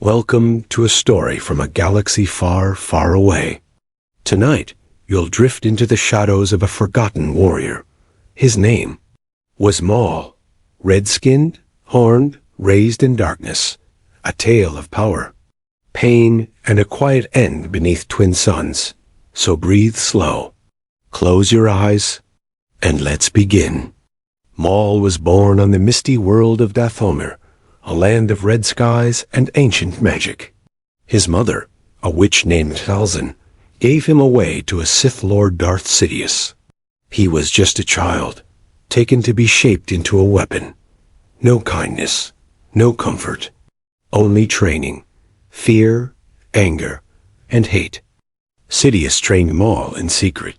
Welcome to a story from a galaxy far, far away. Tonight, you'll drift into the shadows of a forgotten warrior. His name was Maul, red-skinned, horned, raised in darkness, a tale of power, pain, and a quiet end beneath twin suns. So breathe slow, close your eyes, and let's begin. Maul was born on the misty world of Dathomir, a land of red skies and ancient magic. His mother, a witch named Talzin, gave him away to a Sith Lord Darth Sidious. He was just a child, taken to be shaped into a weapon. No kindness, no comfort, only training, fear, anger, and hate. Sidious trained Maul in secret.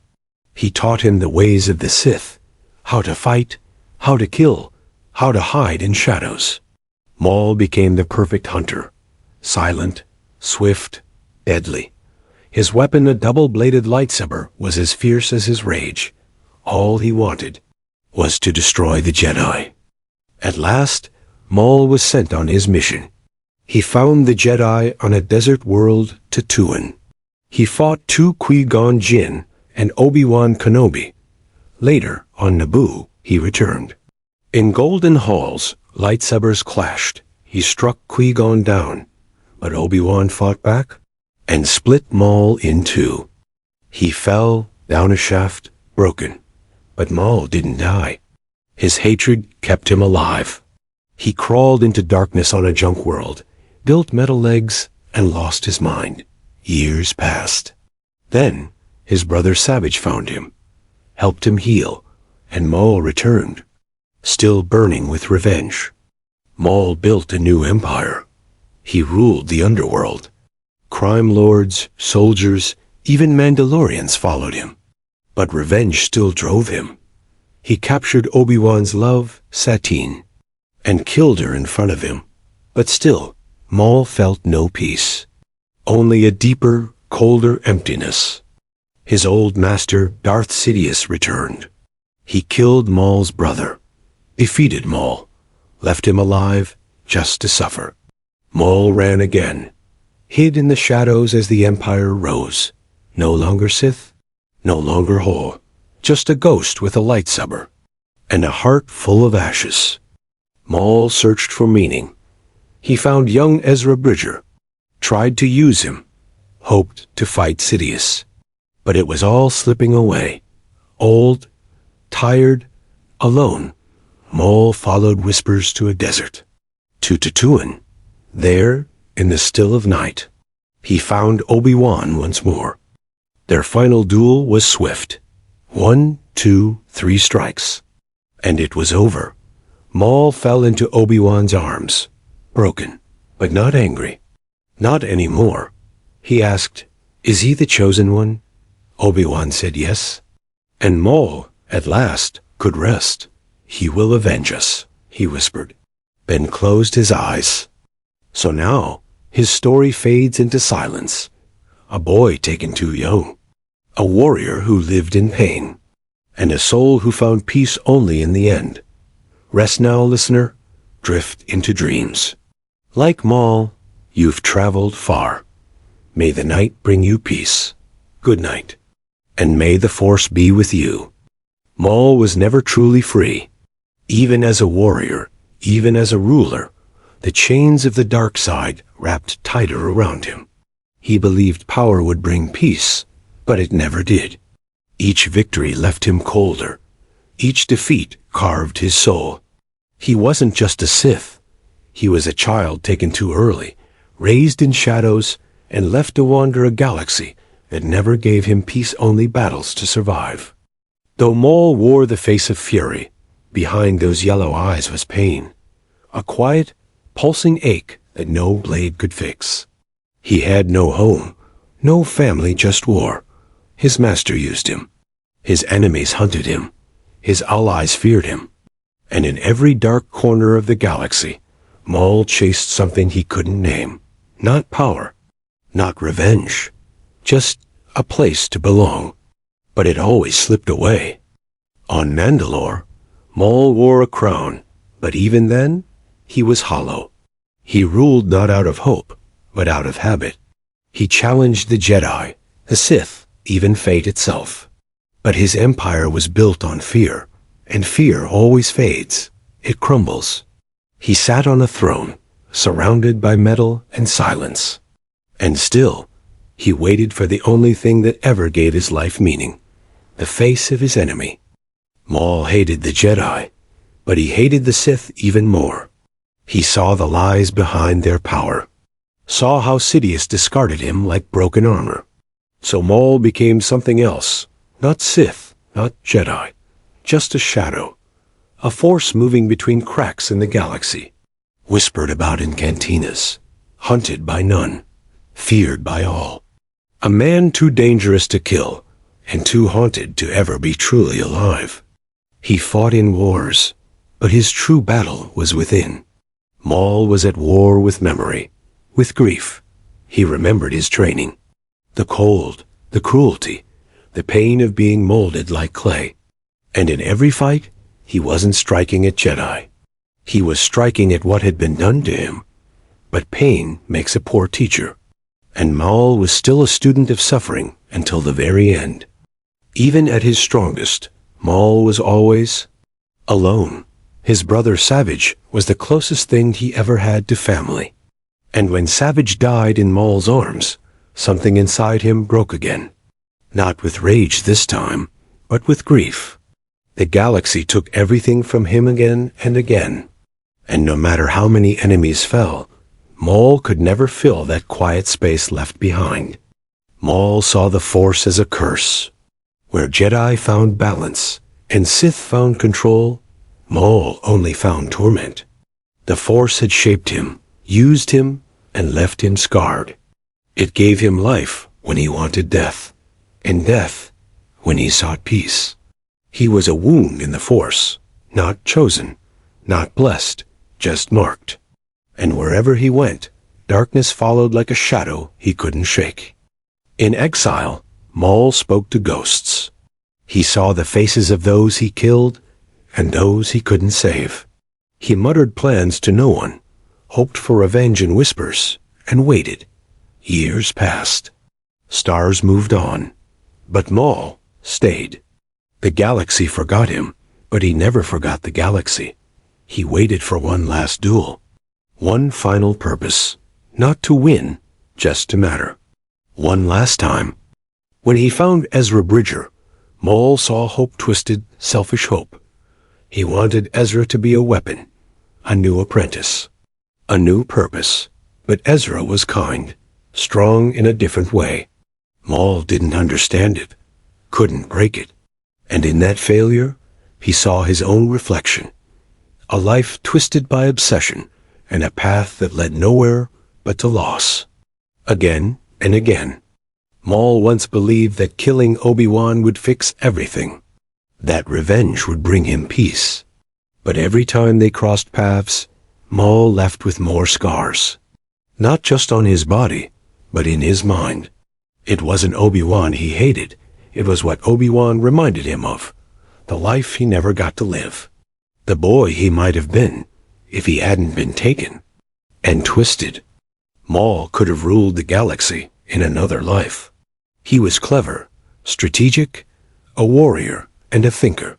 He taught him the ways of the Sith, how to fight, how to kill, how to hide in shadows. Maul became the perfect hunter, silent, swift, deadly. His weapon, a double-bladed lightsaber, was as fierce as his rage. All he wanted was to destroy the Jedi. At last, Maul was sent on his mission. He found the Jedi on a desert world, Tatooine. He fought two Qui-Gon Jinn and Obi-Wan Kenobi. Later, on Naboo, he returned. In golden halls, lightsabers clashed. He struck Qui-Gon down, but Obi-Wan fought back and split Maul in two. He fell down a shaft, broken, but Maul didn't die. His hatred kept him alive. He crawled into darkness on a junk world, built metal legs, and lost his mind. Years passed. Then, his brother Savage found him, helped him heal, and Maul returned, still burning with revenge. Maul built a new empire. He ruled the underworld. Crime lords, soldiers, even Mandalorians followed him. But revenge still drove him. He captured Obi-Wan's love, Satine, and killed her in front of him. But still, Maul felt no peace. Only a deeper, colder emptiness. His old master, Darth Sidious, returned. He killed Maul's brother, defeated Maul, left him alive just to suffer. Maul ran again, hid in the shadows as the Empire rose. No longer Sith, no longer whole, just a ghost with a lightsaber, and a heart full of ashes. Maul searched for meaning. He found young Ezra Bridger, tried to use him, hoped to fight Sidious. But it was all slipping away. Old, tired, alone, Maul followed whispers to a desert, to Tatooine. There, in the still of night, he found Obi-Wan once more. Their final duel was swift. 1, 2, 3 strikes. And it was over. Maul fell into Obi-Wan's arms, broken, but not angry. Not anymore. He asked, "Is he the chosen one?" Obi-Wan said yes. And Maul, at last, could rest. "He will avenge us," he whispered, then closed his eyes. So now, his story fades into silence. A boy taken too young. A warrior who lived in pain. And a soul who found peace only in the end. Rest now, listener. Drift into dreams. Like Maul, you've traveled far. May the night bring you peace. Good night. And may the Force be with you. Maul was never truly free. Even as a warrior, even as a ruler, the chains of the dark side wrapped tighter around him. He believed power would bring peace, but it never did. Each victory left him colder. Each defeat carved his soul. He wasn't just a Sith. He was a child taken too early, raised in shadows, and left to wander a galaxy that never gave him peace-only battles to survive. Though Maul wore the face of fury, behind those yellow eyes was pain. A quiet, pulsing ache that no blade could fix. He had no home, no family, just war. His master used him. His enemies hunted him. His allies feared him. And in every dark corner of the galaxy, Maul chased something he couldn't name. Not power, not revenge, just a place to belong. But it always slipped away. On Mandalore, Maul wore a crown, but even then, he was hollow. He ruled not out of hope, but out of habit. He challenged the Jedi, the Sith, even fate itself. But his empire was built on fear, and fear always fades. It crumbles. He sat on a throne, surrounded by metal and silence. And still, he waited for the only thing that ever gave his life meaning, the face of his enemy. Maul hated the Jedi, but he hated the Sith even more. He saw the lies behind their power, saw how Sidious discarded him like broken armor. So Maul became something else, not Sith, not Jedi, just a shadow, a force moving between cracks in the galaxy, whispered about in cantinas, hunted by none, feared by all. A man too dangerous to kill, and too haunted to ever be truly alive. He fought in wars, but his true battle was within. Maul was at war with memory, with grief. He remembered his training, the cold, the cruelty, the pain of being molded like clay. And in every fight, he wasn't striking at Jedi. He was striking at what had been done to him. But pain makes a poor teacher. And Maul was still a student of suffering until the very end. Even at his strongest, Maul was always alone. His brother Savage was the closest thing he ever had to family. And when Savage died in Maul's arms, something inside him broke again. Not with rage this time, but with grief. The galaxy took everything from him again and again. And no matter how many enemies fell, Maul could never fill that quiet space left behind. Maul saw the Force as a curse. Where Jedi found balance and Sith found control, Maul only found torment. The Force had shaped him, used him, and left him scarred. It gave him life when he wanted death, and death when he sought peace. He was a wound in the Force, not chosen, not blessed, just marked. And wherever he went, darkness followed like a shadow he couldn't shake. In exile, Maul spoke to ghosts. He saw the faces of those he killed and those he couldn't save. He muttered plans to no one, hoped for revenge in whispers, and waited. Years passed. Stars moved on, but Maul stayed. The galaxy forgot him, but he never forgot the galaxy. He waited for one last duel, one final purpose, not to win, just to matter. One last time. When he found Ezra Bridger, Maul saw hope twisted, selfish hope. He wanted Ezra to be a weapon, a new apprentice, a new purpose. But Ezra was kind, strong in a different way. Maul didn't understand it, couldn't break it. And in that failure, he saw his own reflection. A life twisted by obsession, and a path that led nowhere but to loss. Again and again. Maul once believed that killing Obi-Wan would fix everything, that revenge would bring him peace. But every time they crossed paths, Maul left with more scars. Not just on his body, but in his mind. It wasn't Obi-Wan he hated. It was what Obi-Wan reminded him of, the life he never got to live. The boy he might have been, if he hadn't been taken and twisted. Maul could have ruled the galaxy in another life. He was clever, strategic, a warrior, and a thinker.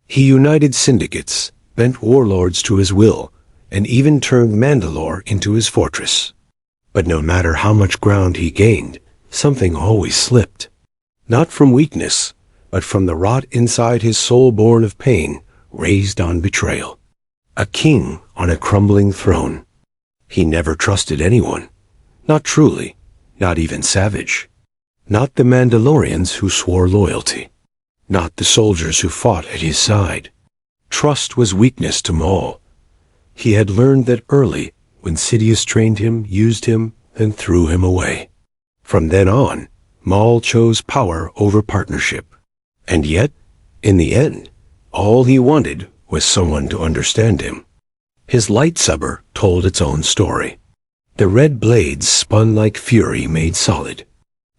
He united syndicates, bent warlords to his will, and even turned Mandalore into his fortress. But no matter how much ground he gained, something always slipped. Not from weakness, but from the rot inside his soul born of pain, raised on betrayal. A king on a crumbling throne. He never trusted anyone. Not truly, not even Savage. Not the Mandalorians who swore loyalty. Not the soldiers who fought at his side. Trust was weakness to Maul. He had learned that early, when Sidious trained him, used him, and threw him away. From then on, Maul chose power over partnership. And yet, in the end, all he wanted was someone to understand him. His lightsaber told its own story. The red blades spun like fury made solid.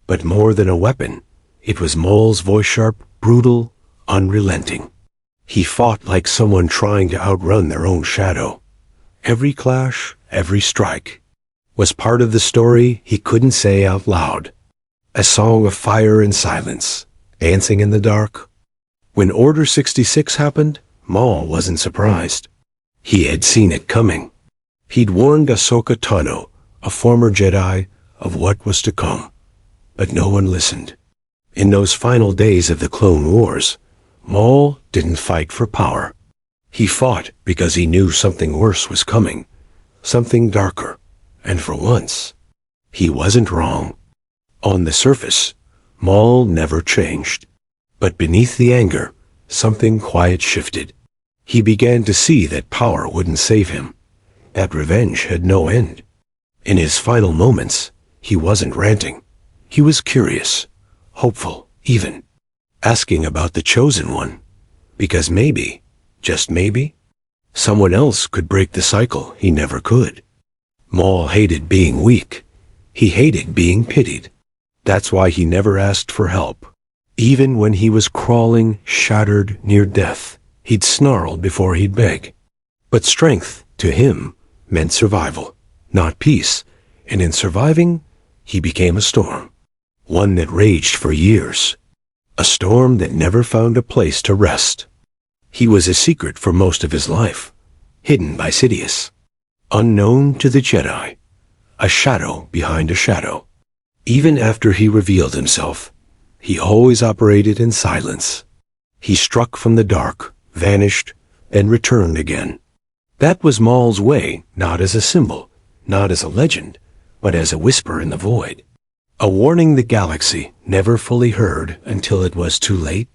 But more than a weapon, it was Maul's voice sharp, brutal, unrelenting. He fought like someone trying to outrun their own shadow. Every clash, every strike, was part of the story he couldn't say out loud. A song of fire and silence, dancing in the dark. When Order 66 happened, Maul wasn't surprised. He had seen it coming. He'd warned Ahsoka Tano, a former Jedi, of what was to come. But no one listened. In those final days of the Clone Wars, Maul didn't fight for power. He fought because he knew something worse was coming, something darker, and for once, he wasn't wrong. On the surface, Maul never changed. But beneath the anger, something quiet shifted. He began to see that power wouldn't save him, that revenge had no end. In his final moments, he wasn't ranting. He was curious, hopeful, even, asking about the Chosen One, because maybe, just maybe, someone else could break the cycle he never could. Maul hated being weak. He hated being pitied. That's why he never asked for help. Even when he was crawling, shattered, near death, he'd snarl before he'd beg. But strength, to him, meant survival, not peace, and in surviving, he became a storm. One that raged for years. A storm that never found a place to rest. He was a secret for most of his life, hidden by Sidious. Unknown to the Jedi, a shadow behind a shadow. Even after he revealed himself, he always operated in silence. He struck from the dark, vanished, and returned again. That was Maul's way, not as a symbol, not as a legend, but as a whisper in the void. A warning the galaxy never fully heard until it was too late.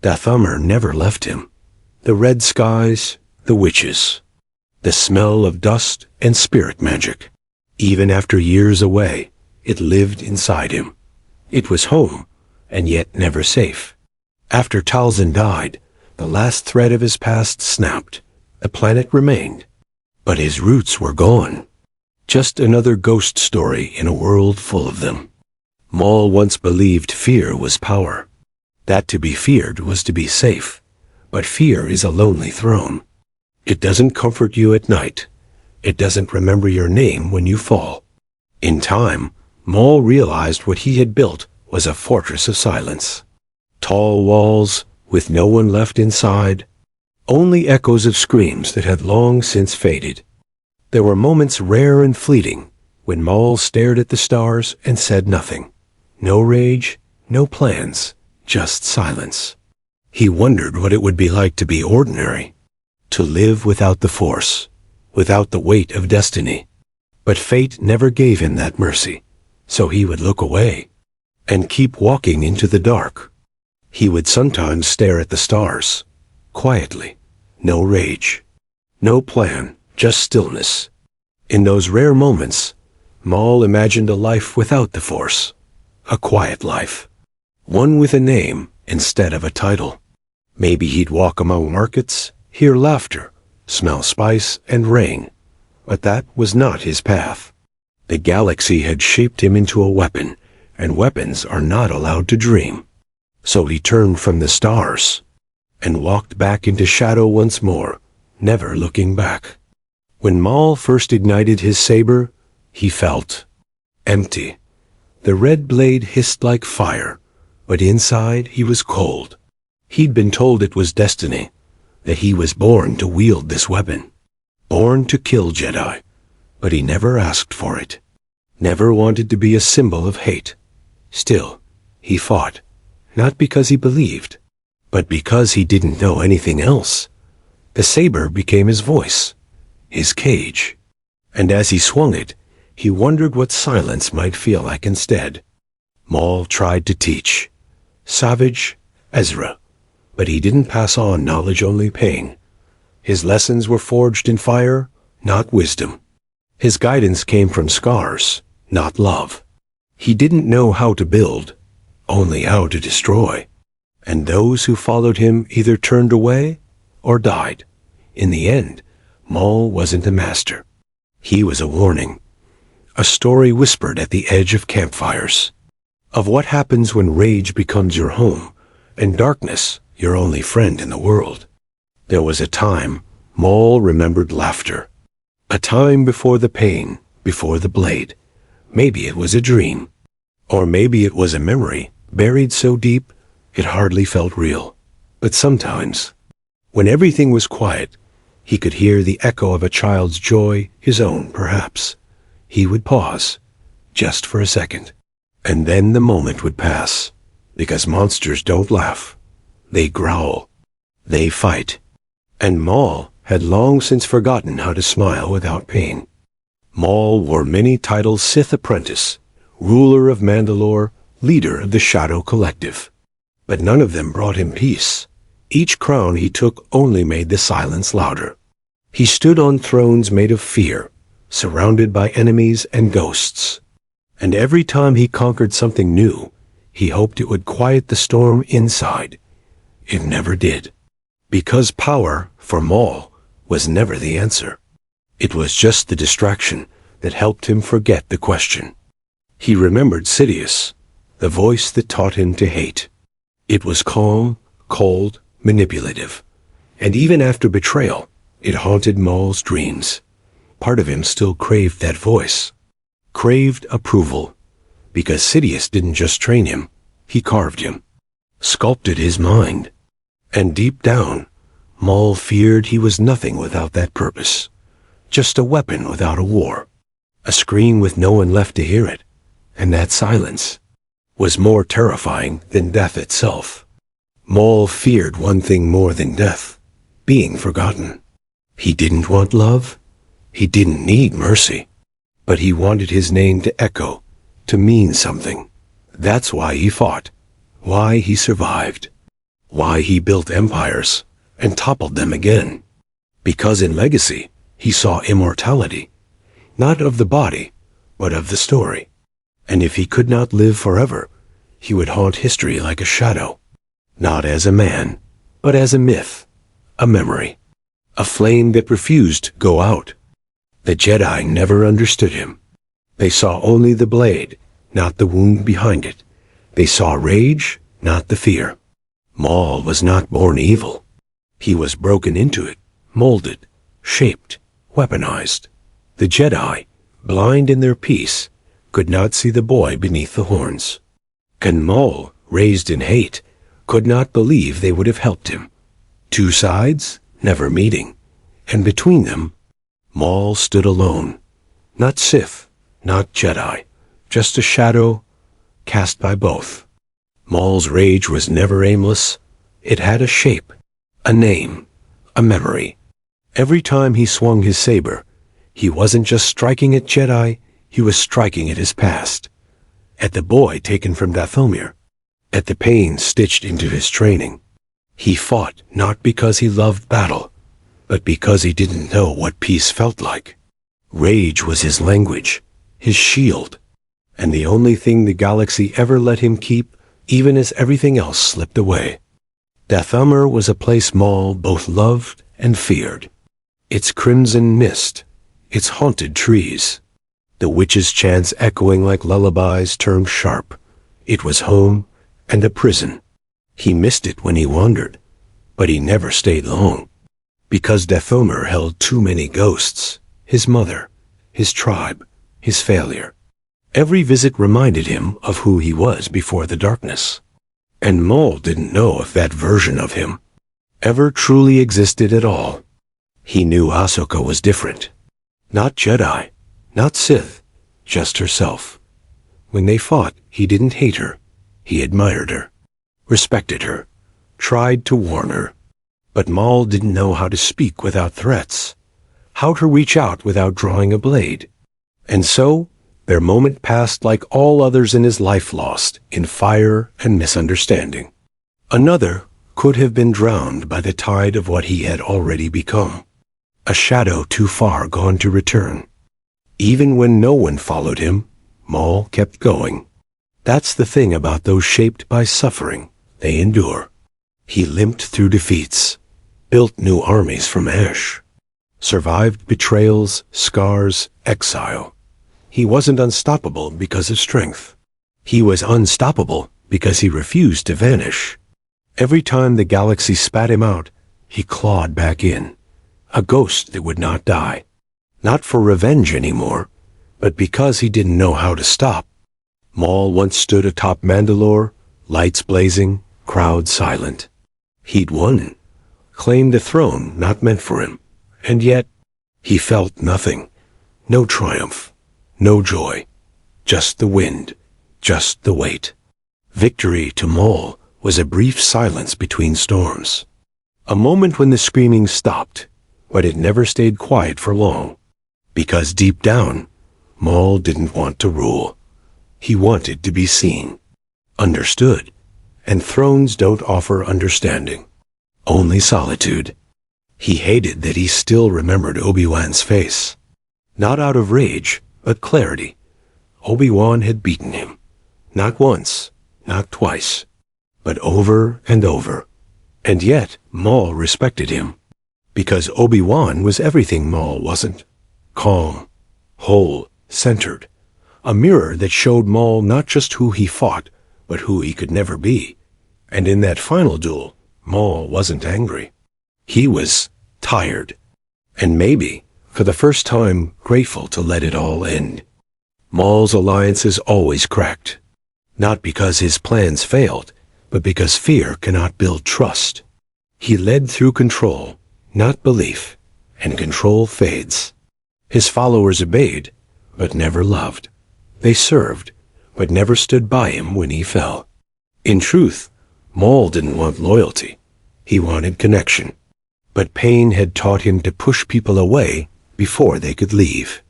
Dathomir never left him. The red skies, the witches, the smell of dust and spirit magic. Even after years away, it lived inside him. It was home, and yet never safe. After Talzin died, the last thread of his past snapped. The planet remained, but his roots were gone. Just another ghost story in a world full of them. Maul once believed fear was power. That to be feared was to be safe. But fear is a lonely throne. It doesn't comfort you at night. It doesn't remember your name when you fall. In time, Maul realized what he had built was a fortress of silence. Tall walls, with no one left inside. Only echoes of screams that had long since faded. There were moments rare and fleeting when Maul stared at the stars and said nothing. No rage, no plans, just silence. He wondered what it would be like to be ordinary, to live without the Force, without the weight of destiny. But fate never gave him that mercy, so he would look away and keep walking into the dark. He would sometimes stare at the stars, quietly, no rage, no plan, just stillness. In those rare moments, Maul imagined a life without the Force, a quiet life, one with a name instead of a title. Maybe he'd walk among markets, hear laughter, smell spice and rain, but that was not his path. The galaxy had shaped him into a weapon, and weapons are not allowed to dream. So he turned from the stars and walked back into shadow once more, never looking back. When Maul first ignited his saber, he felt empty. The red blade hissed like fire, but inside he was cold. He'd been told it was destiny, that he was born to wield this weapon, born to kill Jedi, but he never asked for it, never wanted to be a symbol of hate. Still, he fought, not because he believed, but because he didn't know anything else. The saber became his voice, his cage, and as he swung it, he wondered what silence might feel like instead. Maul tried to teach. Savage, Ezra, but he didn't pass on knowledge, only pain. His lessons were forged in fire, not wisdom. His guidance came from scars, not love. He didn't know how to build, only how to destroy. And those who followed him either turned away or died. In the end, Maul wasn't a master. He was a warning. A story whispered at the edge of campfires. Of what happens when rage becomes your home, and darkness your only friend in the world. There was a time Maul remembered laughter. A time before the pain, before the blade. Maybe it was a dream. Or maybe it was a memory, buried so deep it hardly felt real. But sometimes, when everything was quiet, he could hear the echo of a child's joy, his own perhaps. He would pause, just for a second, and then the moment would pass, because monsters don't laugh. They growl. They fight. And Maul had long since forgotten how to smile without pain. Maul wore many titles: Sith Apprentice, Ruler of Mandalore, Leader of the Shadow Collective. But none of them brought him peace. Each crown he took only made the silence louder. He stood on thrones made of fear, surrounded by enemies and ghosts. And every time he conquered something new, he hoped it would quiet the storm inside. It never did. Because power, for Maul, was never the answer. It was just the distraction that helped him forget the question. He remembered Sidious, the voice that taught him to hate. It was calm, cold, manipulative. And even after betrayal, it haunted Maul's dreams. Part of him still craved that voice. Craved approval. Because Sidious didn't just train him, he carved him. Sculpted his mind. And deep down, Maul feared he was nothing without that purpose. Just a weapon without a war. A scream with no one left to hear it. And that silence was more terrifying than death itself. Maul feared one thing more than death: being forgotten. He didn't want love. He didn't need mercy. But he wanted his name to echo, to mean something. That's why he fought. Why he survived. Why he built empires and toppled them again. Because in legacy, he saw immortality. Not of the body, but of the story. And if he could not live forever, he would haunt history like a shadow. Not as a man, but as a myth, a memory, a flame that refused to go out. The Jedi never understood him. They saw only the blade, not the wound behind it. They saw rage, not the fear. Maul was not born evil. He was broken into it, molded, shaped, weaponized. The Jedi, blind in their peace, could not see the boy beneath the horns. And Maul, raised in hate, could not believe they would have helped him. Two sides, never meeting. And between them, Maul stood alone. Not Sith, not Jedi, just a shadow cast by both. Maul's rage was never aimless. It had a shape, a name, a memory. Every time he swung his saber, he wasn't just striking at Jedi, he was striking at his past. At the boy taken from Dathomir. At the pain stitched into his training. He fought not because he loved battle, but because he didn't know what peace felt like. Rage was his language, his shield, and the only thing the galaxy ever let him keep, even as everything else slipped away. Dathomir was a place Maul both loved and feared. Its crimson mist, its haunted trees, the witches' chants echoing like lullabies turned sharp. It was home and a prison. He missed it when he wandered, but he never stayed long. Because Dathomir held too many ghosts, his mother, his tribe, his failure. Every visit reminded him of who he was before the darkness. And Maul didn't know if that version of him ever truly existed at all. He knew Ahsoka was different. Not Jedi, not Sith, just herself. When they fought, he didn't hate her. He admired her, respected her, tried to warn her. But Maul didn't know how to speak without threats, how to reach out without drawing a blade. And so, their moment passed like all others in his life, lost in fire and misunderstanding. Another could have been drowned by the tide of what he had already become. A shadow too far gone to return. Even when no one followed him, Maul kept going. That's the thing about those shaped by suffering. They endure. He limped through defeats, built new armies from ash, survived betrayals, scars, exile. He wasn't unstoppable because of strength. He was unstoppable because he refused to vanish. Every time the galaxy spat him out, he clawed back in. A ghost that would not die. Not for revenge anymore, but because he didn't know how to stop. Maul once stood atop Mandalore, lights blazing, crowd silent. He'd won, claimed a throne not meant for him, and yet he felt nothing. No triumph, no joy, just the wind, just the weight. Victory to Maul was a brief silence between storms. A moment when the screaming stopped, but it never stayed quiet for long. Because deep down, Maul didn't want to rule. He wanted to be seen, understood, and thrones don't offer understanding, only solitude. He hated that he still remembered Obi-Wan's face. Not out of rage, but clarity. Obi-Wan had beaten him. Not once, not twice, but over and over. And yet, Maul respected him. Because Obi-Wan was everything Maul wasn't. Calm, whole, centered. A mirror that showed Maul not just who he fought, but who he could never be. And in that final duel, Maul wasn't angry. He was tired. And maybe, for the first time, grateful to let it all end. Maul's alliances always cracked. Not because his plans failed, but because fear cannot build trust. He led through control, not belief, and control fades. His followers obeyed, but never loved. They served, but never stood by him when he fell. In truth, Maul didn't want loyalty. He wanted connection. But pain had taught him to push people away before they could leave.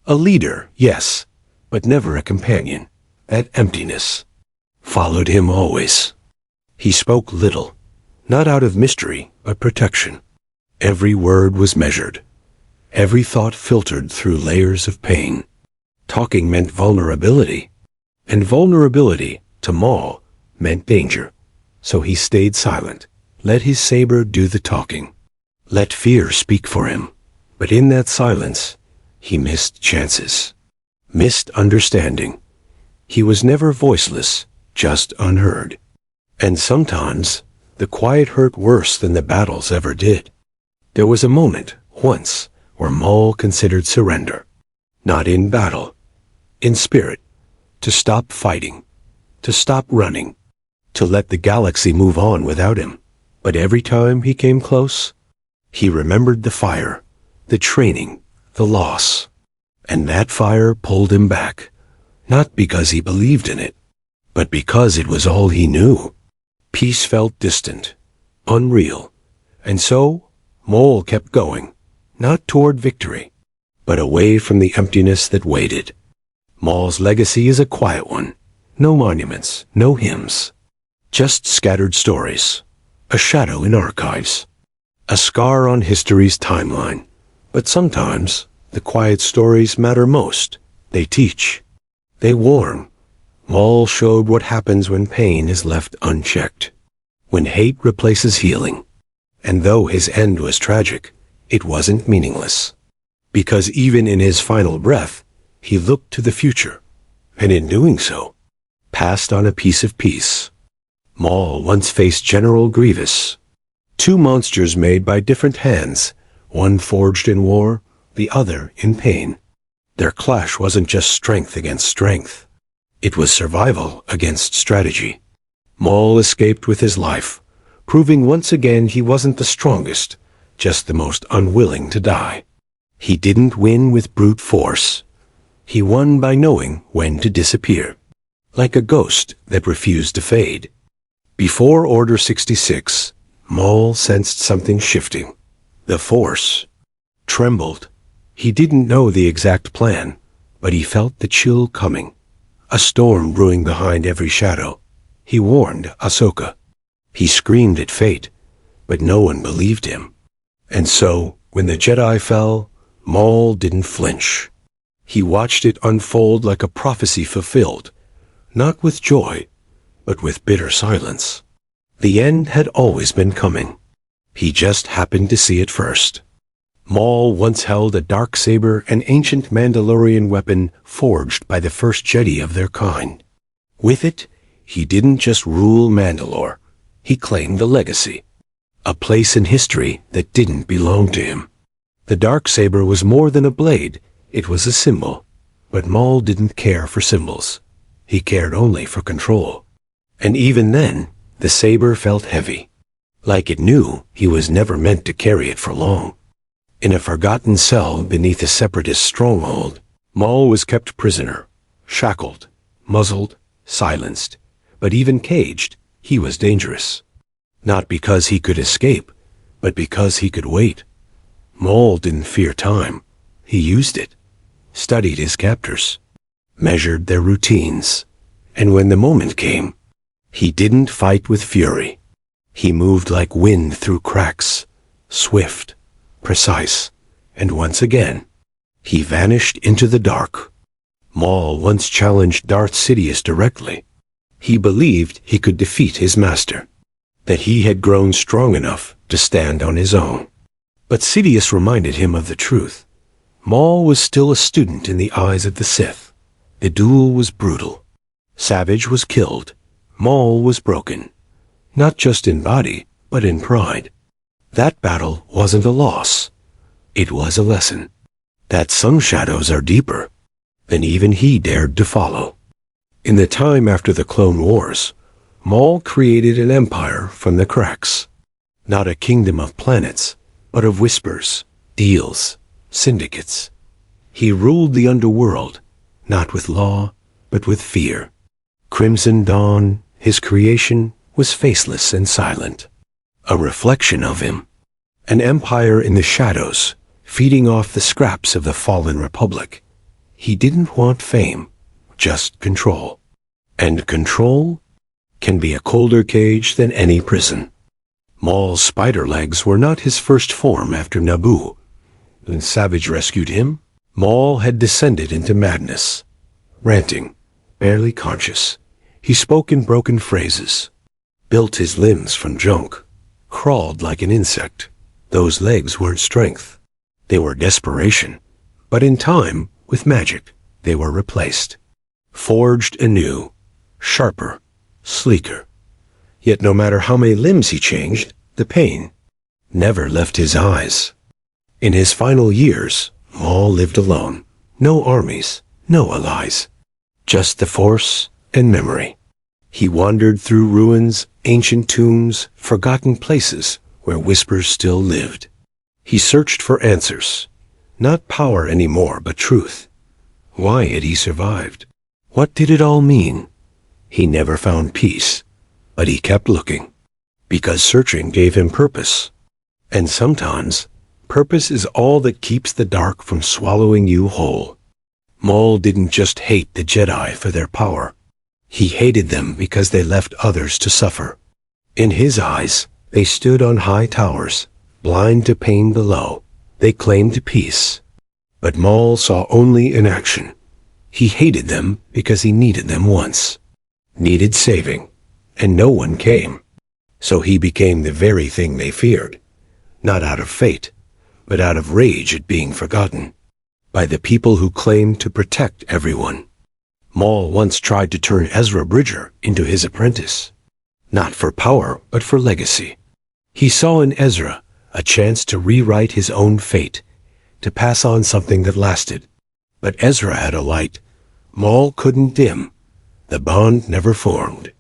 A leader, yes, but never a companion. That emptiness followed him always. He spoke little, not out of mystery, but protection. Every word was measured. Every thought filtered through layers of pain. Talking meant vulnerability, and vulnerability, to Maul, meant danger. So he stayed silent, let his saber do the talking. Let fear speak for him. But in that silence, he missed chances. Missed understanding. He was never voiceless, just unheard. And sometimes, the quiet hurt worse than the battles ever did. There was a moment, once, where Maul considered surrender. Not in battle, in spirit. To stop fighting, to stop running, to let the galaxy move on without him. But every time he came close, he remembered the fire, the training, the loss. And that fire pulled him back, not because he believed in it, but because it was all he knew. Peace felt distant, unreal, and so Maul kept going, not toward victory, but away from the emptiness that waited. Maul's legacy is a quiet one. No monuments, no hymns. Just scattered stories. A shadow in archives. A scar on history's timeline. But sometimes, the quiet stories matter most. They teach. They warn. Maul showed what happens when pain is left unchecked. When hate replaces healing. And though his end was tragic, it wasn't meaningless. Because even in his final breath, he looked to the future. And in doing so, passed on a piece of peace. Maul once faced General Grievous. Two monsters made by different hands, one forged in war, the other in pain. Their clash wasn't just strength against strength. It was survival against strategy. Maul escaped with his life, proving once again he wasn't the strongest, just the most unwilling to die. He didn't win with brute force. He won by knowing when to disappear, like a ghost that refused to fade. Before Order 66, Maul sensed something shifting. The Force trembled. He didn't know the exact plan, but he felt the chill coming. A storm brewing behind every shadow. He warned Ahsoka. He screamed at fate, but no one believed him. And so, when the Jedi fell, Maul didn't flinch. He watched it unfold like a prophecy fulfilled, not with joy, but with bitter silence. The end had always been coming. He just happened to see it first. Maul once held a darksaber, an ancient Mandalorian weapon forged by the first Jedi of their kind. With it, he didn't just rule Mandalore. He claimed the legacy, a place in history that didn't belong to him. The darksaber was more than a blade. It was a symbol. But Maul didn't care for symbols. He cared only for control. And even then, the saber felt heavy. Like it knew he was never meant to carry it for long. In a forgotten cell beneath a separatist stronghold, Maul was kept prisoner, shackled, muzzled, silenced. But even caged, he was dangerous. Not because he could escape, but because he could wait. Maul didn't fear time. He used it, studied his captors, measured their routines, and when the moment came, he didn't fight with fury. He moved like wind through cracks, swift, precise, and once again, he vanished into the dark. Maul once challenged Darth Sidious directly. He believed he could defeat his master, that he had grown strong enough to stand on his own. But Sidious reminded him of the truth. Maul was still a student in the eyes of the Sith. The duel was brutal. Savage was killed. Maul was broken. Not just in body, but in pride. That battle wasn't a loss. It was a lesson. That some shadows are deeper than even he dared to follow. In the time after the Clone Wars, Maul created an empire from the cracks. Not a kingdom of planets, but of whispers, deals, syndicates. He ruled the underworld, not with law, but with fear. Crimson Dawn, his creation, was faceless and silent. A reflection of him. An empire in the shadows, feeding off the scraps of the fallen republic. He didn't want fame, just control. And control can be a colder cage than any prison. Maul's spider legs were not his first form after Naboo. When Savage rescued him, Maul had descended into madness. Ranting, barely conscious, he spoke in broken phrases, built his limbs from junk, crawled like an insect. Those legs weren't strength. They were desperation. But in time, with magic, they were replaced. Forged anew, sharper, sleeker. Yet no matter how many limbs he changed, the pain never left his eyes. In his final years, Maul lived alone. No armies, no allies. Just the Force and memory. He wandered through ruins, ancient tombs, forgotten places where whispers still lived. He searched for answers. Not power anymore, but truth. Why had he survived? What did it all mean? He never found peace, but he kept looking. Because searching gave him purpose. And sometimes, purpose is all that keeps the dark from swallowing you whole. Maul didn't just hate the Jedi for their power. He hated them because they left others to suffer. In his eyes, they stood on high towers, blind to pain below. They claimed peace. But Maul saw only inaction. He hated them because he needed them once. Needed saving. And no one came. So he became the very thing they feared. Not out of fate, but out of rage at being forgotten. By the people who claimed to protect everyone. Maul once tried to turn Ezra Bridger into his apprentice. Not for power, but for legacy. He saw in Ezra a chance to rewrite his own fate, to pass on something that lasted. But Ezra had a light Maul couldn't dim. The bond never formed.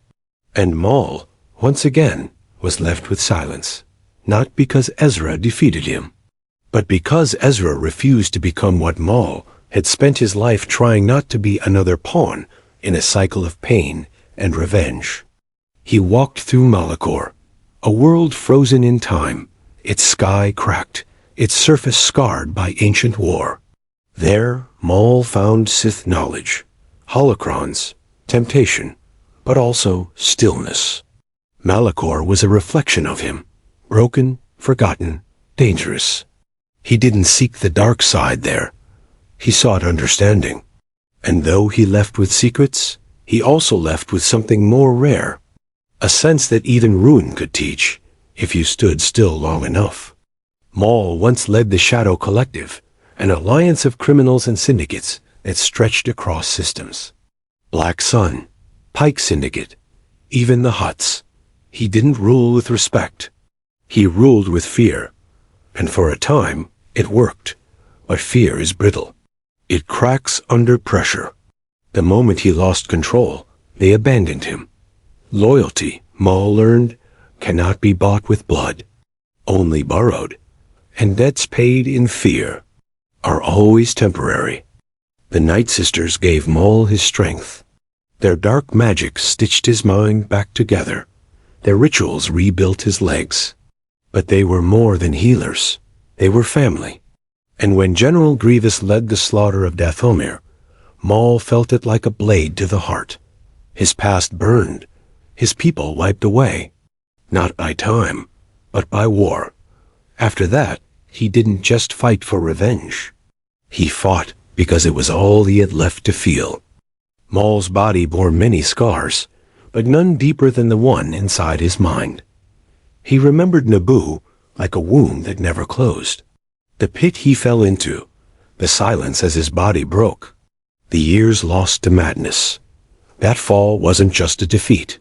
And Maul, once again, was left with silence. Not because Ezra defeated him, but because Ezra refused to become what Maul had spent his life trying not to be another pawn in a cycle of pain and revenge. He walked through Malachor, a world frozen in time, its sky cracked, its surface scarred by ancient war. There, Maul found Sith knowledge, holocrons, temptation, but also stillness. Malachor was a reflection of him, broken, forgotten, dangerous. He didn't seek the dark side there. He sought understanding. And though he left with secrets, he also left with something more rare. A sense that even ruin could teach, if you stood still long enough. Maul once led the Shadow Collective, an alliance of criminals and syndicates that stretched across systems. Black Sun, Pike Syndicate, even the Hutts. He didn't rule with respect. He ruled with fear. And for a time, it worked. But fear is brittle. It cracks under pressure. The moment he lost control, they abandoned him. Loyalty, Maul learned, cannot be bought with blood, only borrowed, and debts paid in fear are always temporary. The Night Sisters gave Maul his strength. Their dark magic stitched his mind back together. Their rituals rebuilt his legs. But they were more than healers. They were family. And when General Grievous led the slaughter of Dathomir, Maul felt it like a blade to the heart. His past burned, his people wiped away, not by time, but by war. After that, he didn't just fight for revenge. He fought because it was all he had left to feel. Maul's body bore many scars, but none deeper than the one inside his mind. He remembered Naboo like a wound that never closed. The pit he fell into, the silence as his body broke, the years lost to madness. That fall wasn't just a defeat.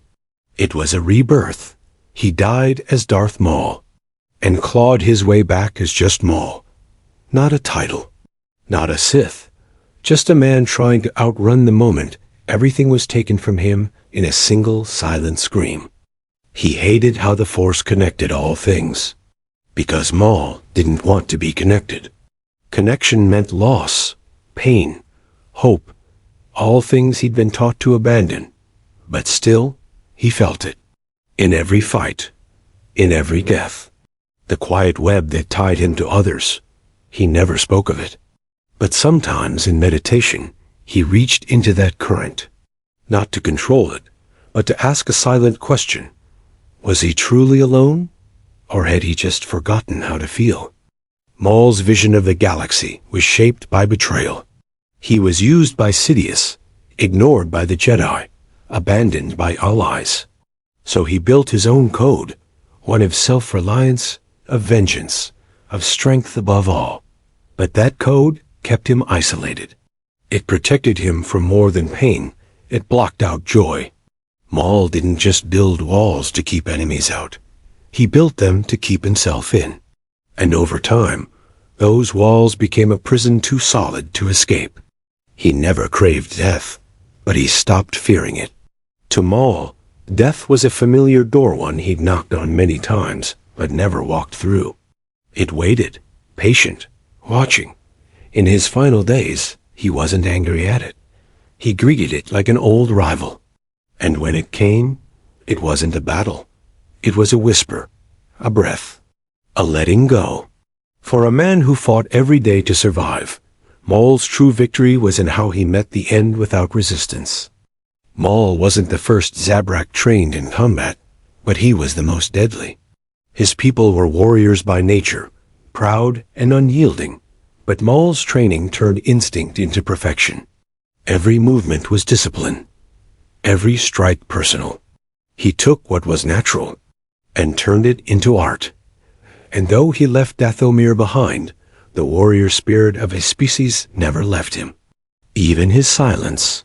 It was a rebirth. He died as Darth Maul, and clawed his way back as just Maul. Not a title, not a Sith, just a man trying to outrun the moment everything was taken from him in a single silent scream. He hated how the Force connected all things, because Maul didn't want to be connected. Connection meant loss, pain, hope, all things he'd been taught to abandon. But still, he felt it. In every fight, in every death. The quiet web that tied him to others. He never spoke of it. But sometimes in meditation, he reached into that current, not to control it, but to ask a silent question. Was he truly alone, or had he just forgotten how to feel? Maul's vision of the galaxy was shaped by betrayal. He was used by Sidious, ignored by the Jedi, abandoned by allies. So he built his own code, one of self-reliance, of vengeance, of strength above all. But that code kept him isolated. It protected him from more than pain. It blocked out joy. Maul didn't just build walls to keep enemies out. He built them to keep himself in. And over time, those walls became a prison too solid to escape. He never craved death, but he stopped fearing it. To Maul, death was a familiar door, one he'd knocked on many times, but never walked through. It waited, patient, watching. In his final days, he wasn't angry at it. He greeted it like an old rival. And when it came, it wasn't a battle. It was a whisper, a breath, a letting go. For a man who fought every day to survive, Maul's true victory was in how he met the end without resistance. Maul wasn't the first Zabrak trained in combat, but he was the most deadly. His people were warriors by nature, proud and unyielding, but Maul's training turned instinct into perfection. Every movement was discipline, every strike personal. He took what was natural and turned it into art. And though he left Dathomir behind, the warrior spirit of his species never left him. Even his silence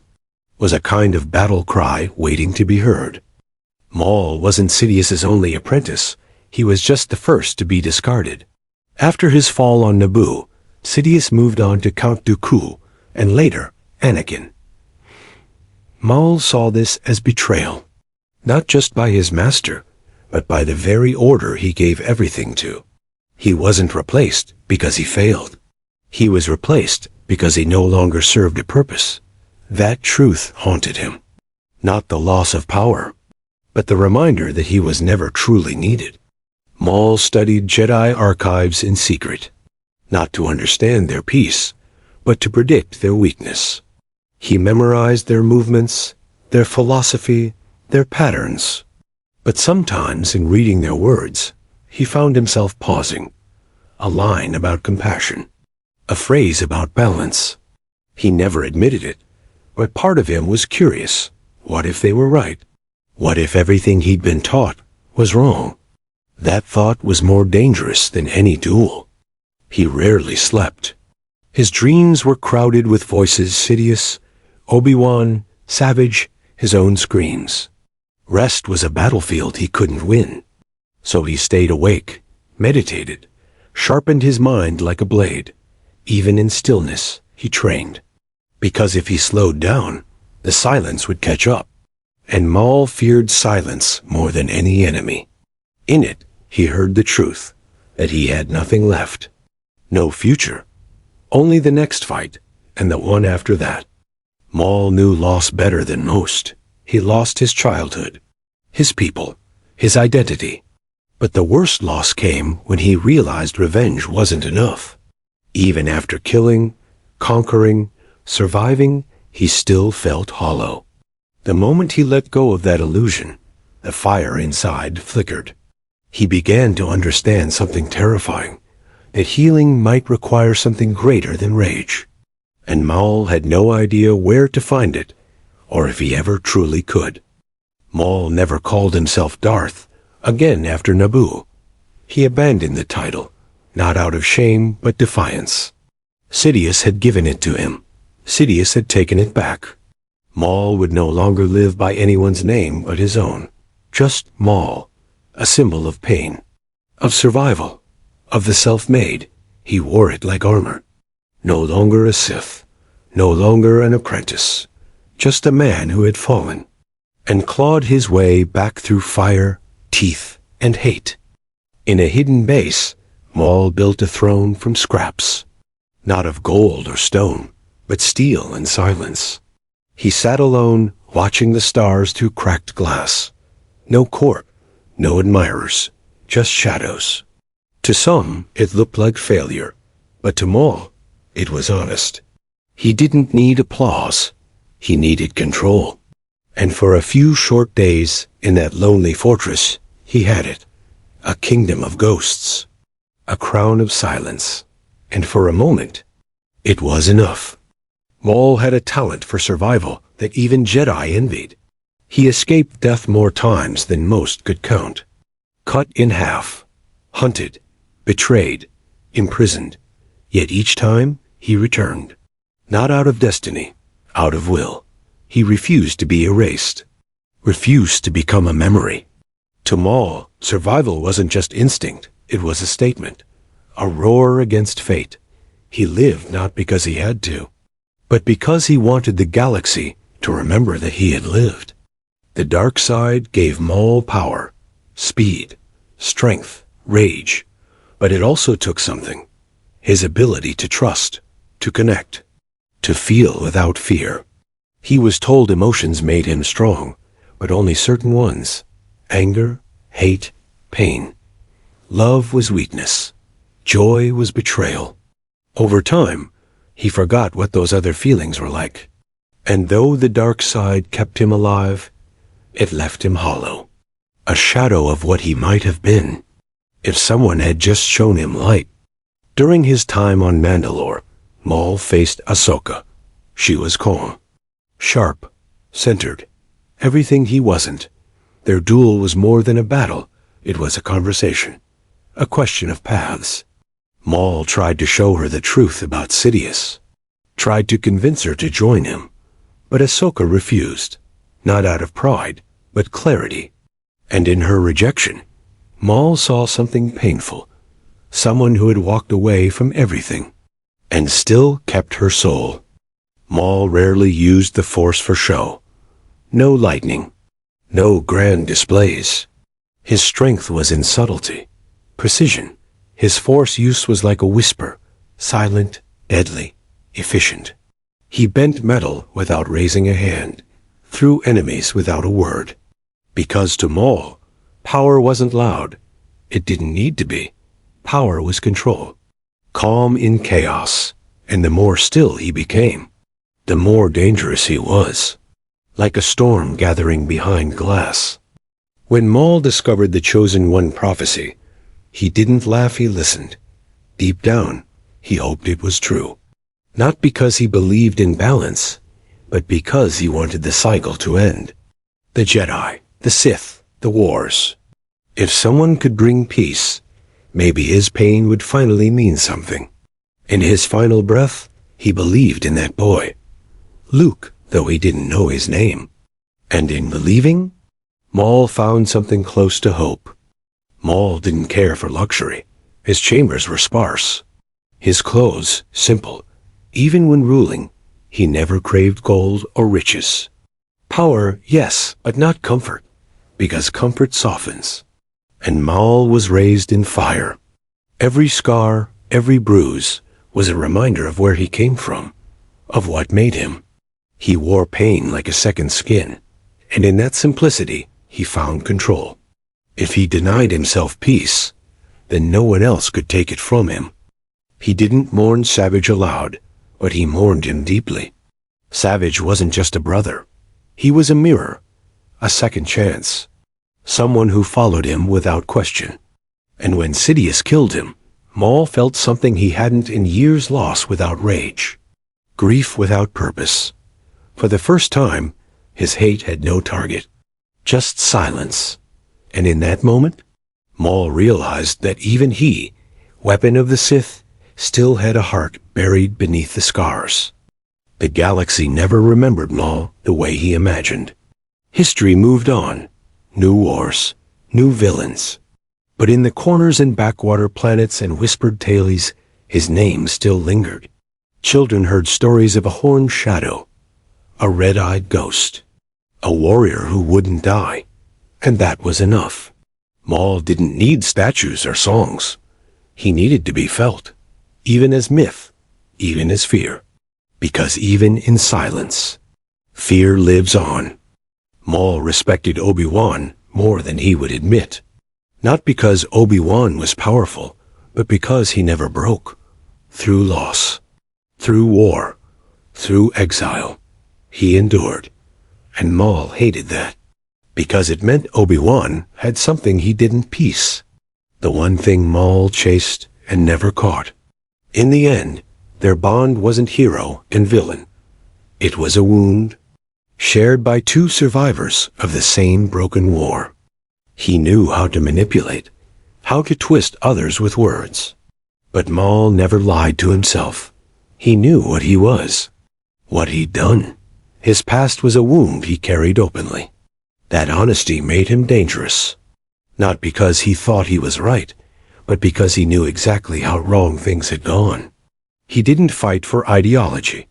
was a kind of battle cry waiting to be heard. Maul wasn't Sidious's only apprentice. He was just the first to be discarded. After his fall on Naboo, Sidious moved on to Count Dooku, and later, Anakin. Maul saw this as betrayal, not just by his master, but by the very order he gave everything to. He wasn't replaced because he failed. He was replaced because he no longer served a purpose. That truth haunted him. Not the loss of power, but the reminder that he was never truly needed. Maul studied Jedi archives in secret, not to understand their peace, but to predict their weakness. He memorized their movements, their philosophy, their patterns. But sometimes in reading their words, he found himself pausing. A line about compassion, a phrase about balance. He never admitted it, but part of him was curious. What if they were right? What if everything he'd been taught was wrong? That thought was more dangerous than any duel. He rarely slept. His dreams were crowded with voices: Sidious, Obi-Wan, Savage, his own screams. Rest was a battlefield he couldn't win. So he stayed awake, meditated, sharpened his mind like a blade. Even in stillness, he trained. Because if he slowed down, the silence would catch up. And Maul feared silence more than any enemy. In it, he heard the truth, that he had nothing left. No future. Only the next fight, and the one after that. Maul knew loss better than most. He lost his childhood, his people, his identity. But the worst loss came when he realized revenge wasn't enough. Even after killing, conquering, surviving, he still felt hollow. The moment he let go of that illusion, the fire inside flickered. He began to understand something terrifying, that healing might require something greater than rage. And Maul had no idea where to find it, or if he ever truly could. Maul never called himself Darth again after Naboo. He abandoned the title, not out of shame but defiance. Sidious had given it to him. Sidious had taken it back. Maul would no longer live by anyone's name but his own. Just Maul, a symbol of pain, of survival, of the self-made. He wore it like armor. No longer a Sith, no longer an apprentice, just a man who had fallen, and clawed his way back through fire, teeth, and hate. In a hidden base, Maul built a throne from scraps, not of gold or stone, but steel and silence. He sat alone, watching the stars through cracked glass. No court, no admirers, just shadows. To some, it looked like failure, but to Maul, it was honest. He didn't need applause. He needed control. And for a few short days, in that lonely fortress, he had it. A kingdom of ghosts. A crown of silence. And for a moment, it was enough. Maul had a talent for survival that even Jedi envied. He escaped death more times than most could count. Cut in half. Hunted. Betrayed. Imprisoned. Yet each time, he returned. Not out of destiny, out of will. He refused to be erased. Refused to become a memory. To Maul, survival wasn't just instinct, it was a statement. A roar against fate. He lived not because he had to, but because he wanted the galaxy to remember that he had lived. The dark side gave Maul power, speed, strength, rage, but it also took something. His ability to trust, to connect, to feel without fear. He was told emotions made him strong, but only certain ones. Anger, hate, pain. Love was weakness. Joy was betrayal. Over time, he forgot what those other feelings were like. And though the dark side kept him alive, it left him hollow. A shadow of what he might have been, if someone had just shown him light. During his time on Mandalore, Maul faced Ahsoka. She was calm, sharp, centered, everything he wasn't. Their duel was more than a battle. It was a conversation, a question of paths. Maul tried to show her the truth about Sidious, tried to convince her to join him, but Ahsoka refused, not out of pride, but clarity. And in her rejection, Maul saw something painful, someone who had walked away from everything, and still kept her soul. Maul rarely used the Force for show. No lightning, no grand displays. His strength was in subtlety, precision. His Force use was like a whisper, silent, deadly, efficient. He bent metal without raising a hand, threw enemies without a word. Because to Maul, power wasn't loud. It didn't need to be. Power was control. Calm in chaos, and the more still he became, the more dangerous he was. Like a storm gathering behind glass. When Maul discovered the Chosen One prophecy, he didn't laugh, he listened. Deep down, he hoped it was true. Not because he believed in balance, but because he wanted the cycle to end. The Jedi, the Sith, the wars. If someone could bring peace, maybe his pain would finally mean something. In his final breath, he believed in that boy. Luke, though he didn't know his name. And in believing, Maul found something close to hope. Maul didn't care for luxury. His chambers were sparse. His clothes, simple. Even when ruling, he never craved gold or riches. Power, yes, but not comfort, because comfort softens. And Maul was raised in fire. Every scar, every bruise, was a reminder of where he came from, of what made him. He wore pain like a second skin, and in that simplicity, he found control. If he denied himself peace, then no one else could take it from him. He didn't mourn Savage aloud, but he mourned him deeply. Savage wasn't just a brother. He was a mirror, a second chance, someone who followed him without question. And when Sidious killed him, Maul felt something he hadn't in years lost without rage. Grief without purpose. For the first time, his hate had no target, just silence. And in that moment, Maul realized that even he, weapon of the Sith, still had a heart buried beneath the scars. The galaxy never remembered Maul the way he imagined. History moved on. New wars, new villains. But in the corners and backwater planets and whispered tailies, his name still lingered. Children heard stories of a horned shadow, a red-eyed ghost, a warrior who wouldn't die. And that was enough. Maul didn't need statues or songs. He needed to be felt, even as myth, even as fear. Because even in silence, fear lives on. Maul respected Obi-Wan more than he would admit. Not because Obi-Wan was powerful, but because he never broke. Through loss, through war, through exile, he endured. And Maul hated that. Because it meant Obi-Wan had something he didn't piece. The one thing Maul chased and never caught. In the end, their bond wasn't hero and villain. It was a wound, shared by two survivors of the same broken war. He knew how to manipulate, how to twist others with words. But Maul never lied to himself. He knew what he was, what he'd done. His past was a wound he carried openly. That honesty made him dangerous. Not because he thought he was right, but because he knew exactly how wrong things had gone. He didn't fight for ideology.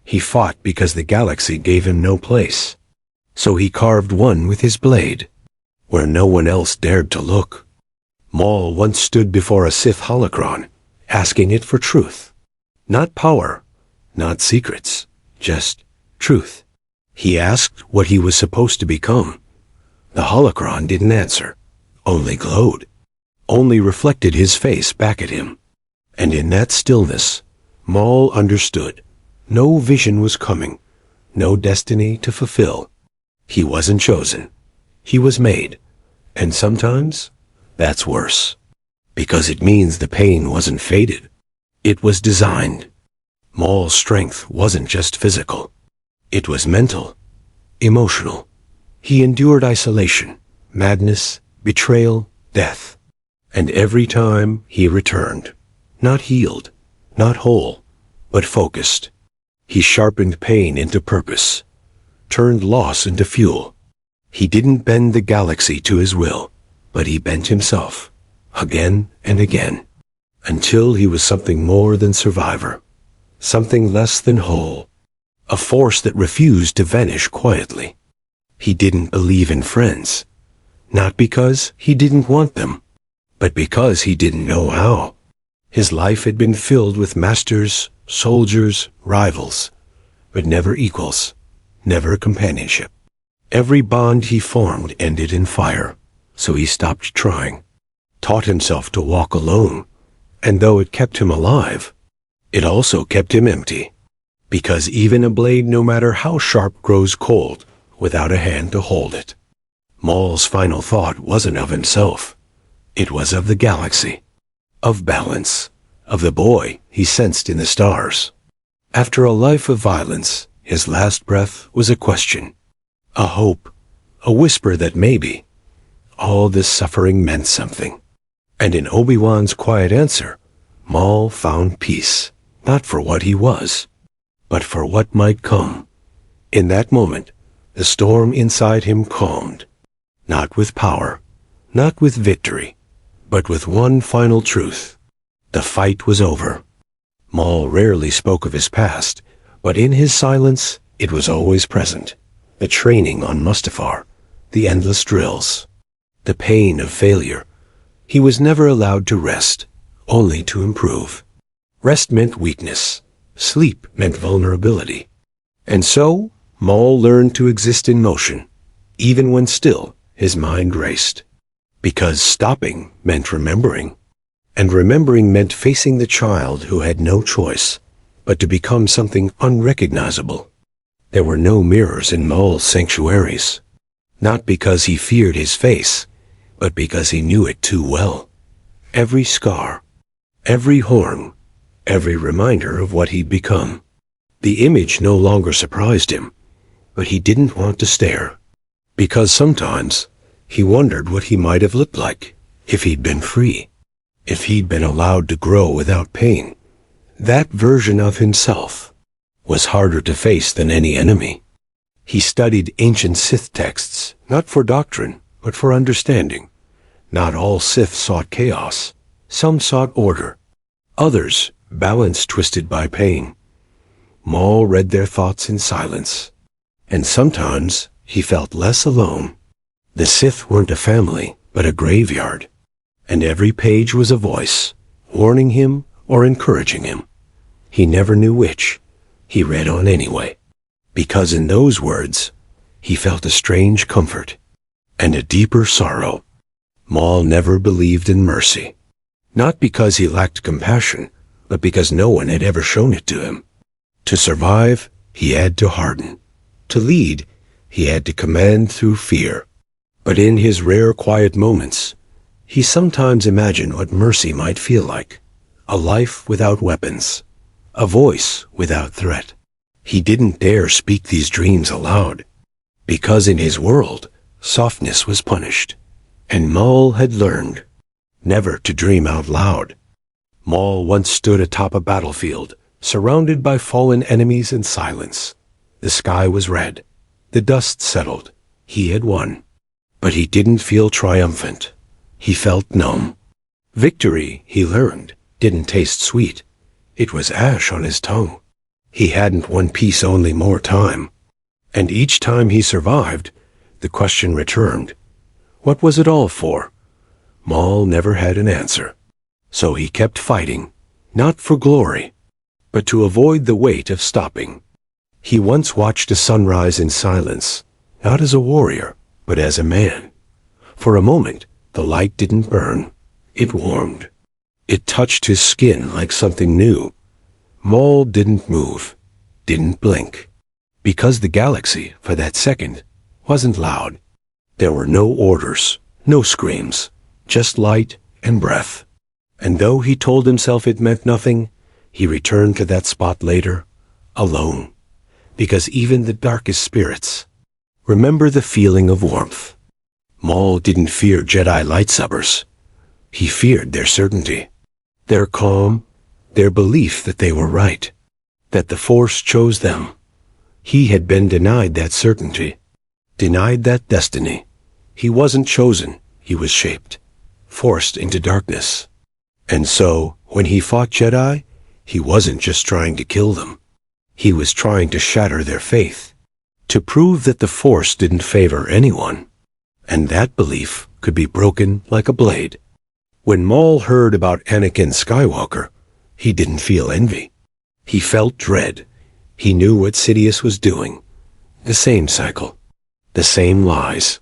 He fought because the galaxy gave him no place. So he carved one with his blade, where no one else dared to look. Maul once stood before a Sith holocron, asking it for truth. Not power, not secrets, just truth. He asked what he was supposed to become. The holocron didn't answer, only glowed, only reflected his face back at him. And in that stillness, Maul understood. No vision was coming, no destiny to fulfill. He wasn't chosen. He was made. And sometimes, that's worse. Because it means the pain wasn't fated. It was designed. Maul's strength wasn't just physical. It was mental, emotional. He endured isolation, madness, betrayal, death. And every time he returned, not healed, not whole, but focused. He sharpened pain into purpose, turned loss into fuel. He didn't bend the galaxy to his will, but he bent himself, again and again, until he was something more than survivor, something less than whole, a force that refused to vanish quietly. He didn't believe in friends, not because he didn't want them, but because he didn't know how. His life had been filled with masters, soldiers, rivals, but never equals, never companionship. Every bond he formed ended in fire, so he stopped trying, taught himself to walk alone, and though it kept him alive, it also kept him empty, because even a blade, no matter how sharp, grows cold without a hand to hold it. Maul's final thought wasn't of himself. It was of the galaxy, of balance, of the boy he sensed in the stars. After a life of violence, his last breath was a question, a hope, a whisper that maybe all this suffering meant something. And in Obi-Wan's quiet answer, Maul found peace, not for what he was, but for what might come. In that moment, the storm inside him calmed, not with power, not with victory, but with one final truth. The fight was over. Maul rarely spoke of his past, but in his silence, it was always present. The training on Mustafar, the endless drills, the pain of failure. He was never allowed to rest, only to improve. Rest meant weakness. Sleep meant vulnerability. And so, Maul learned to exist in motion, even when still his mind raced. Because stopping meant remembering, and remembering meant facing the child who had no choice but to become something unrecognizable. There were no mirrors in Maul's sanctuaries, not because he feared his face, but because he knew it too well. Every scar, every horn, every reminder of what he'd become. The image no longer surprised him, but he didn't want to stare, because sometimes he wondered what he might have looked like if he'd been free, if he'd been allowed to grow without pain. That version of himself was harder to face than any enemy. He studied ancient Sith texts, not for doctrine, but for understanding. Not all Sith sought chaos. Some sought order. Others, balance twisted by pain. Maul read their thoughts in silence, and sometimes he felt less alone. The Sith weren't a family, but a graveyard, and every page was a voice, warning him or encouraging him. He never knew which. He read on anyway, because in those words, he felt a strange comfort and a deeper sorrow. Maul never believed in mercy, not because he lacked compassion, but because no one had ever shown it to him. To survive, he had to harden. To lead, he had to command through fear. But in his rare quiet moments, he sometimes imagined what mercy might feel like. A life without weapons. A voice without threat. He didn't dare speak these dreams aloud, because in his world, softness was punished. And Maul had learned never to dream out loud. Maul once stood atop a battlefield, surrounded by fallen enemies and silence. The sky was red. The dust settled. He had won. But he didn't feel triumphant. He felt numb. Victory, he learned, didn't taste sweet. It was ash on his tongue. He hadn't won peace only more time. And each time he survived, the question returned. What was it all for? Maul never had an answer. So he kept fighting, not for glory, but to avoid the weight of stopping. He once watched a sunrise in silence, not as a warrior, but as a man. For a moment, the light didn't burn. It warmed. It touched his skin like something new. Maul didn't move, didn't blink, because the galaxy, for that second, wasn't loud. There were no orders, no screams, just light and breath. And though he told himself it meant nothing, he returned to that spot later, alone. Because even the darkest spirits remember the feeling of warmth. Maul didn't fear Jedi lightsabers. He feared their certainty, their calm, their belief that they were right, that the Force chose them. He had been denied that certainty, denied that destiny. He wasn't chosen, he was shaped, forced into darkness. And so, when he fought Jedi, he wasn't just trying to kill them. He was trying to shatter their faith, to prove that the Force didn't favor anyone, and that belief could be broken like a blade. When Maul heard about Anakin Skywalker, he didn't feel envy. He felt dread. He knew what Sidious was doing. The same cycle, the same lies.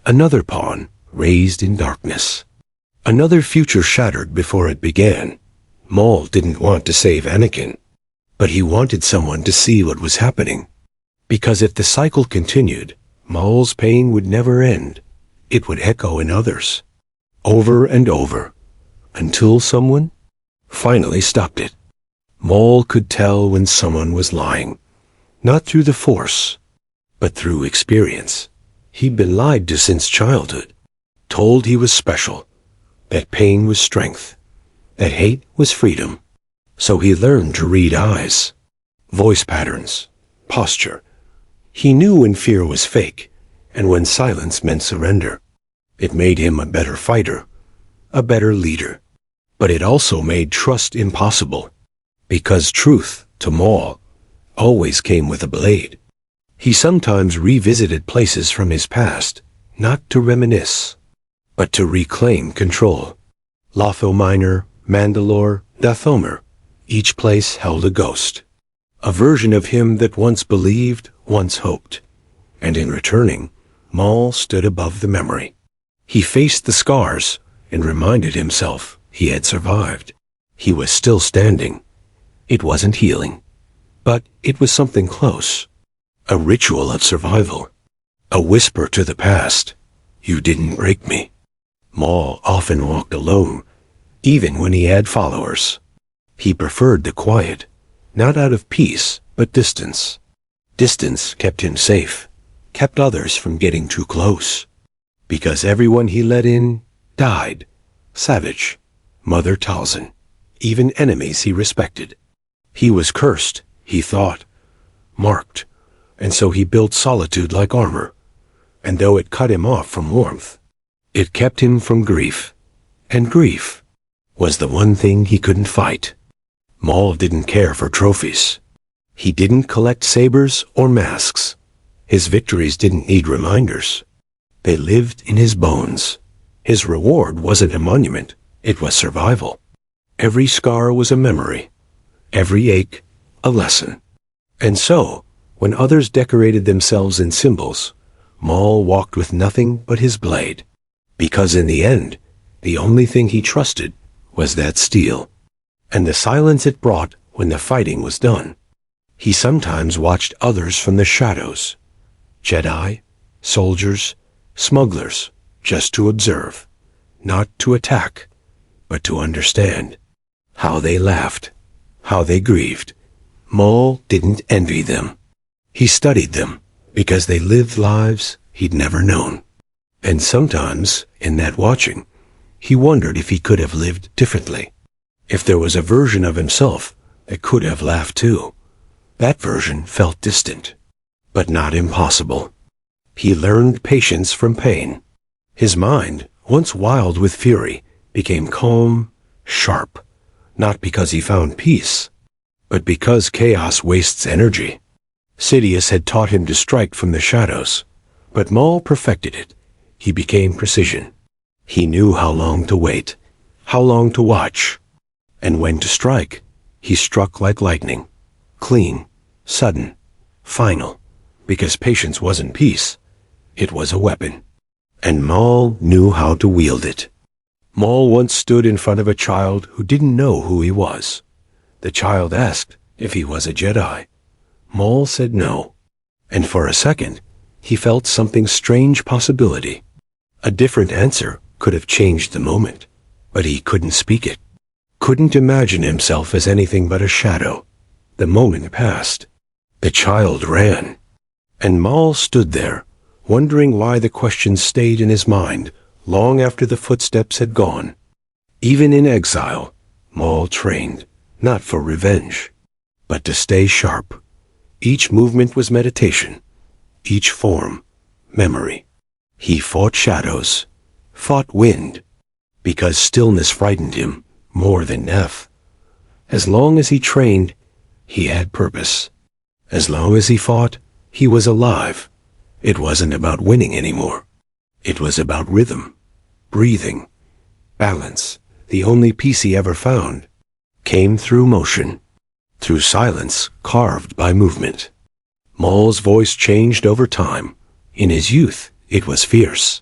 Another pawn raised in darkness. Another future shattered before it began. Maul didn't want to save Anakin, but he wanted someone to see what was happening. Because if the cycle continued, Maul's pain would never end. It would echo in others, over and over, until someone finally stopped it. Maul could tell when someone was lying, not through the Force, but through experience. He'd been lied to since childhood, told he was special, that pain was strength, that hate was freedom. So he learned to read eyes, voice patterns, posture. He knew when fear was fake, and when silence meant surrender. It made him a better fighter, a better leader. But it also made trust impossible. Because truth, to Maul, always came with a blade. He sometimes revisited places from his past, not to reminisce, but to reclaim control. Lotho Minor, Mandalore, Dathomir, each place held a ghost. A version of him that once believed, once hoped. And in returning, Maul stood above the memory. He faced the scars and reminded himself he had survived. He was still standing. It wasn't healing, but it was something close. A ritual of survival. A whisper to the past. You didn't break me. Maul often walked alone, even when he had followers. He preferred the quiet, not out of peace, but distance. Distance kept him safe, kept others from getting too close. Because everyone he let in died. Savage, Mother Talzin, even enemies he respected. He was cursed, he thought, marked, and so he built solitude like armor. And though it cut him off from warmth, it kept him from grief. And grief was the one thing he couldn't fight. Maul didn't care for trophies. He didn't collect sabers or masks. His victories didn't need reminders. They lived in his bones. His reward wasn't a monument, it was survival. Every scar was a memory. Every ache, a lesson. And so, when others decorated themselves in symbols, Maul walked with nothing but his blade. Because in the end, the only thing he trusted was that steel. And the silence it brought when the fighting was done. He sometimes watched others from the shadows. Jedi, soldiers, smugglers, just to observe. Not to attack, but to understand. How they laughed. How they grieved. Maul didn't envy them. He studied them because they lived lives he'd never known. And sometimes, in that watching, he wondered if he could have lived differently. If there was a version of himself that could have laughed too. That version felt distant, but not impossible. He learned patience from pain. His mind, once wild with fury, became calm, sharp, not because he found peace, but because chaos wastes energy. Sidious had taught him to strike from the shadows, but Maul perfected it. He became precision. He knew how long to wait, how long to watch, and when to strike. He struck like lightning, clean, sudden, final, because patience wasn't peace. It was a weapon, and Maul knew how to wield it. Maul once stood in front of a child who didn't know who he was. The child asked if he was a Jedi. Maul said no, and for a second, he felt something strange possibility. A different answer could have changed the moment, but he couldn't speak it. Couldn't imagine himself as anything but a shadow. The moment passed. The child ran, and Maul stood there, wondering why the question stayed in his mind long after the footsteps had gone. Even in exile, Maul trained, not for revenge, but to stay sharp. Each movement was meditation, each form, memory. He fought shadows, fought wind, because stillness frightened him more than death. As long as he trained, he had purpose. As long as he fought, he was alive. It wasn't about winning anymore. It was about rhythm, breathing, balance. The only peace he ever found came through motion, through silence carved by movement. Maul's voice changed over time. In his youth, it was fierce,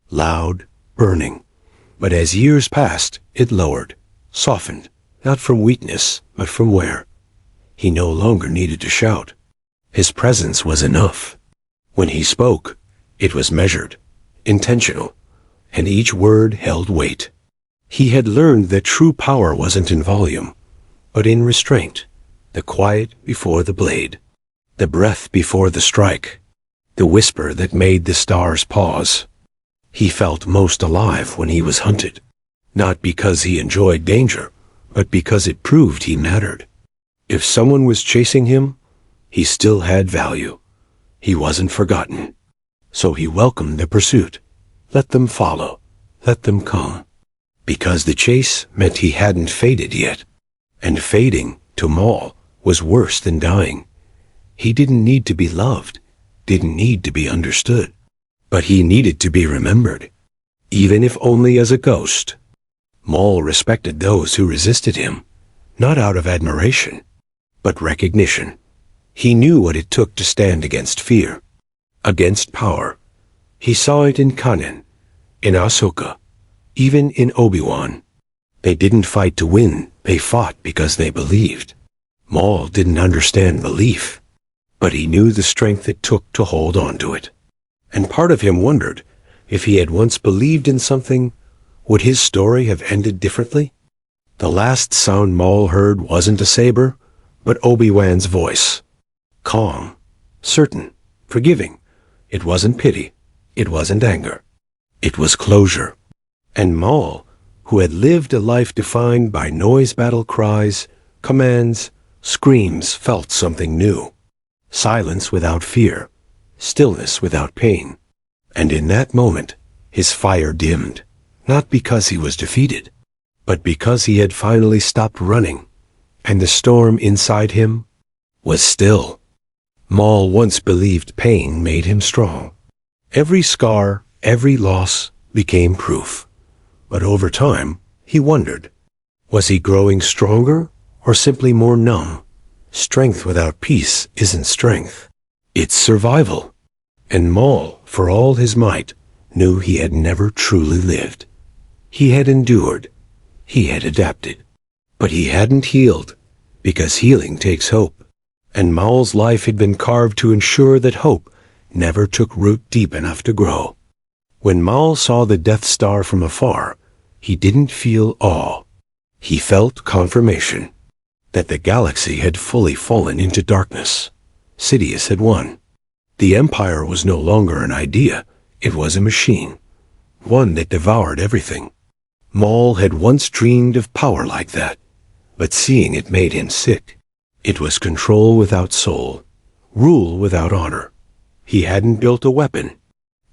loud, burning. But as years passed, it lowered, softened, not from weakness, but from wear. He no longer needed to shout. His presence was enough. When he spoke, it was measured, intentional, and each word held weight. He had learned that true power wasn't in volume, but in restraint, the quiet before the blade, the breath before the strike, the whisper that made the stars pause. He felt most alive when he was hunted, not because he enjoyed danger, but because it proved he mattered. If someone was chasing him, he still had value. He wasn't forgotten. So he welcomed the pursuit. Let them follow. Let them come. Because the chase meant he hadn't faded yet. And fading to Maul, was worse than dying. He didn't need to be loved, didn't need to be understood, but he needed to be remembered, even if only as a ghost. Maul respected those who resisted him, not out of admiration, but recognition. He knew what it took to stand against fear, against power. He saw it in Canon, in Ahsoka, even in Obi-Wan. They didn't fight to win, they fought because they believed. Maul didn't understand belief, but he knew the strength it took to hold on to it. And part of him wondered, if he had once believed in something, would his story have ended differently? The last sound Maul heard wasn't a saber, but Obi-Wan's voice. Calm, certain, forgiving. It wasn't pity. It wasn't anger. It was closure. And Maul, who had lived a life defined by noise battle cries, commands, screams, felt something new. Silence without fear. Stillness without pain. And in that moment, his fire dimmed. Not because he was defeated, but because he had finally stopped running, and the storm inside him was still. Maul once believed pain made him strong. Every scar, every loss became proof. But over time, he wondered, was he growing stronger or simply more numb? Strength without peace isn't strength. It's survival. And Maul, for all his might, knew he had never truly lived. He had endured. He had adapted. But he hadn't healed, because healing takes hope. And Maul's life had been carved to ensure that hope never took root deep enough to grow. When Maul saw the Death Star from afar, he didn't feel awe. He felt confirmation that the galaxy had fully fallen into darkness. Sidious had won. The Empire was no longer an idea, it was a machine, one that devoured everything. Maul had once dreamed of power like that, but seeing it made him sick. It was control without soul, rule without honor. He hadn't built a weapon,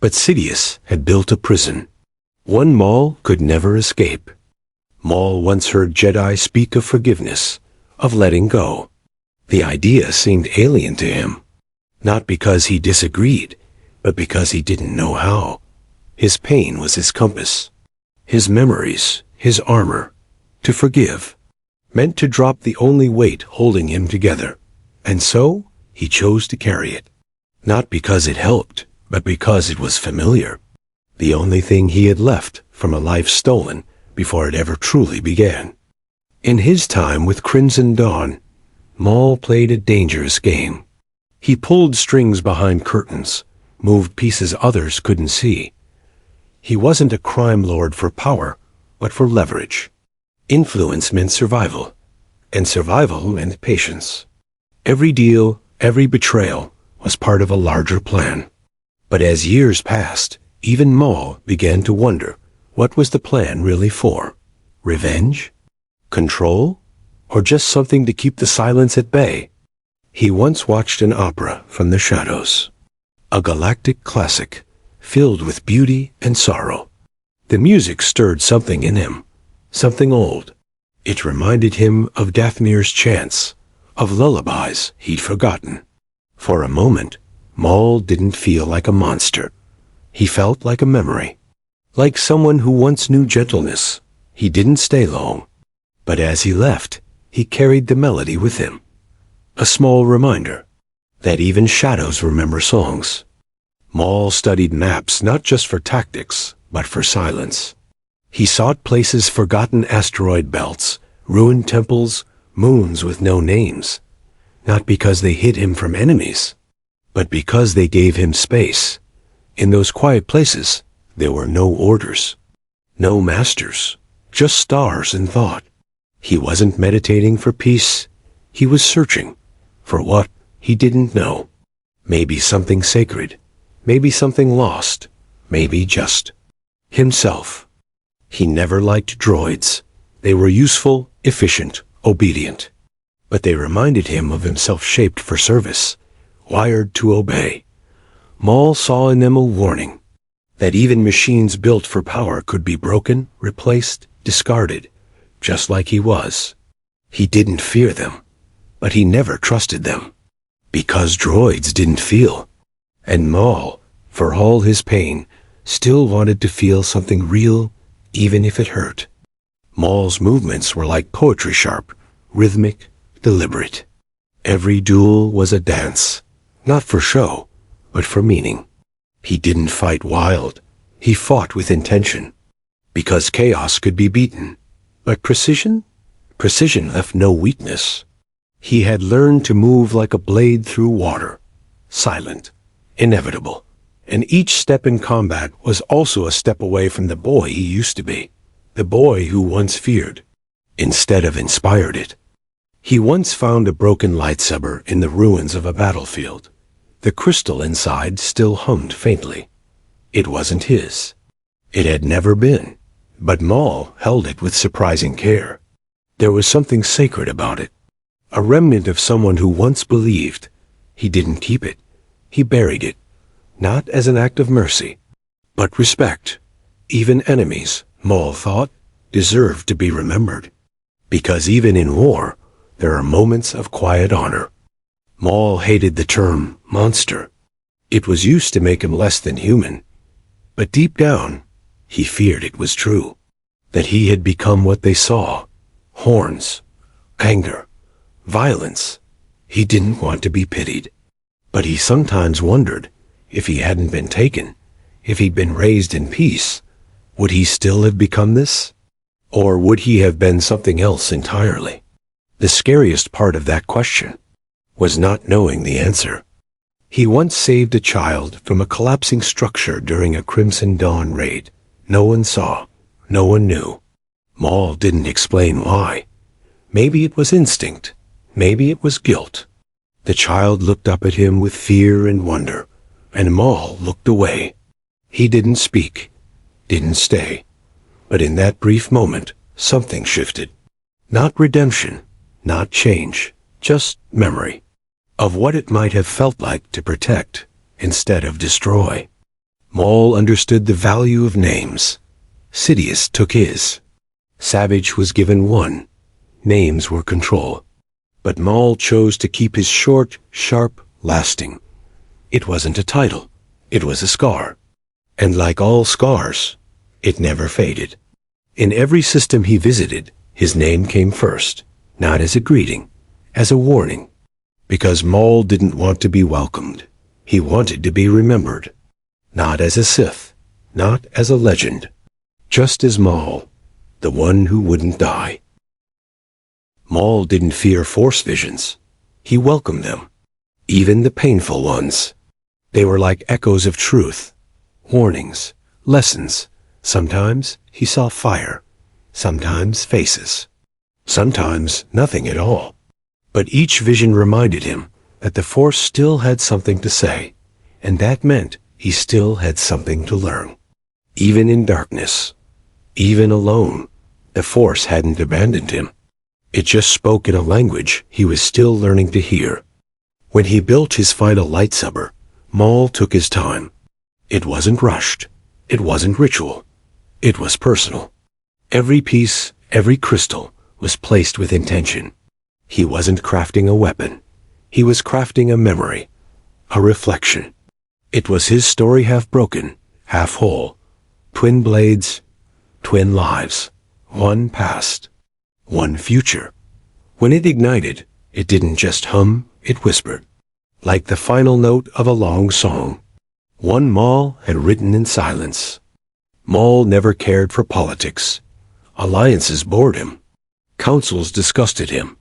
but Sidious had built a prison, one Maul could never escape. Maul once heard Jedi speak of forgiveness, of letting go. The idea seemed alien to him, not because he disagreed, but because he didn't know how. His pain was his compass, his memories, his armor. To forgive meant to drop the only weight holding him together, and so he chose to carry it. Not because it helped, but because it was familiar. The only thing he had left from a life stolen before it ever truly began. In his time with Crimson Dawn, Maul played a dangerous game. He pulled strings behind curtains, moved pieces others couldn't see. He wasn't a crime lord for power, but for leverage. Influence meant survival, and survival meant patience. Every deal, every betrayal was part of a larger plan. But as years passed, even Maul began to wonder, what was the plan really for? Revenge? Control? Or just something to keep the silence at bay? He once watched an opera from the shadows, a galactic classic filled with beauty and sorrow. The music stirred something in him, something old. It reminded him of Dathmir's chants, of lullabies he'd forgotten. For a moment, Maul didn't feel like a monster. He felt like a memory, like someone who once knew gentleness. He didn't stay long, but as he left, he carried the melody with him. A small reminder that even shadows remember songs. Maul studied maps not just for tactics, but for silence. He sought places forgotten asteroid belts, ruined temples, moons with no names, not because they hid him from enemies, but because they gave him space. In those quiet places, there were no orders, no masters, just stars and thought. He wasn't meditating for peace. He was searching for what he didn't know. Maybe something sacred, maybe something lost, maybe just himself. He never liked droids. They were useful, efficient, obedient. But they reminded him of himself, shaped for service, wired to obey. Maul saw in them a warning that even machines built for power could be broken, replaced, discarded, just like he was. He didn't fear them. but he never trusted them. Because droids didn't feel. And Maul, for all his pain, still wanted to feel something real, even if it hurt. Maul's movements were like poetry sharp, rhythmic, deliberate. Every duel was a dance, not for show, but for meaning. He didn't fight wild, he fought with intention. Because chaos could be beaten. But precision? Precision left no weakness. He had learned to move like a blade through water, silent, inevitable, and each step in combat was also a step away from the boy he used to be, the boy who once feared, instead of inspired it. He once found a broken lightsaber in the ruins of a battlefield. The crystal inside still hummed faintly. It wasn't his. It had never been, but Maul held it with surprising care. There was something sacred about it, a remnant of someone who once believed. He didn't keep it. He buried it, not as an act of mercy, but respect. Even enemies, Maul thought, deserved to be remembered. Because even in war, there are moments of quiet honor. Maul hated the term monster. It was used to make him less than human. But deep down, he feared it was true, that he had become what they saw. Horns, anger, violence. He didn't want to be pitied. But he sometimes wondered, if he hadn't been taken, if he'd been raised in peace, would he still have become this? Or would he have been something else entirely? The scariest part of that question was not knowing the answer. He once saved a child from a collapsing structure during a Crimson Dawn raid. No one saw, no one knew. Maul didn't explain why. Maybe it was instinct, maybe it was guilt. The child looked up at him with fear and wonder, and Maul looked away. He didn't speak, didn't stay. But in that brief moment, something shifted. Not redemption, not change, just memory of what it might have felt like to protect instead of destroy. Maul understood the value of names. Sidious took his. Savage was given one. Names were control. But Maul chose to keep his short, sharp, lasting. It wasn't a title. It was a scar. And like all scars, it never faded. In every system he visited, his name came first, not as a greeting, as a warning. Because Maul didn't want to be welcomed. He wanted to be remembered. Not as a Sith, not as a legend. Just as Maul, the one who wouldn't die. Maul didn't fear Force visions. He welcomed them, even the painful ones. They were like echoes of truth, warnings, lessons. Sometimes he saw fire, sometimes faces, sometimes nothing at all. But each vision reminded him that the Force still had something to say, and that meant he still had something to learn. Even in darkness, even alone, the Force hadn't abandoned him. It just spoke in a language he was still learning to hear. When he built his final lightsaber, Maul took his time. It wasn't rushed. It wasn't ritual. It was personal. Every piece, every crystal, was placed with intention. He wasn't crafting a weapon. He was crafting a memory, a reflection. It was his story half broken, half whole. Twin blades, twin lives, one past, one future. When it ignited, it didn't just hum, it whispered, like the final note of a long song. One Maul had written in silence. Maul never cared for politics. Alliances bored him. Councils disgusted him.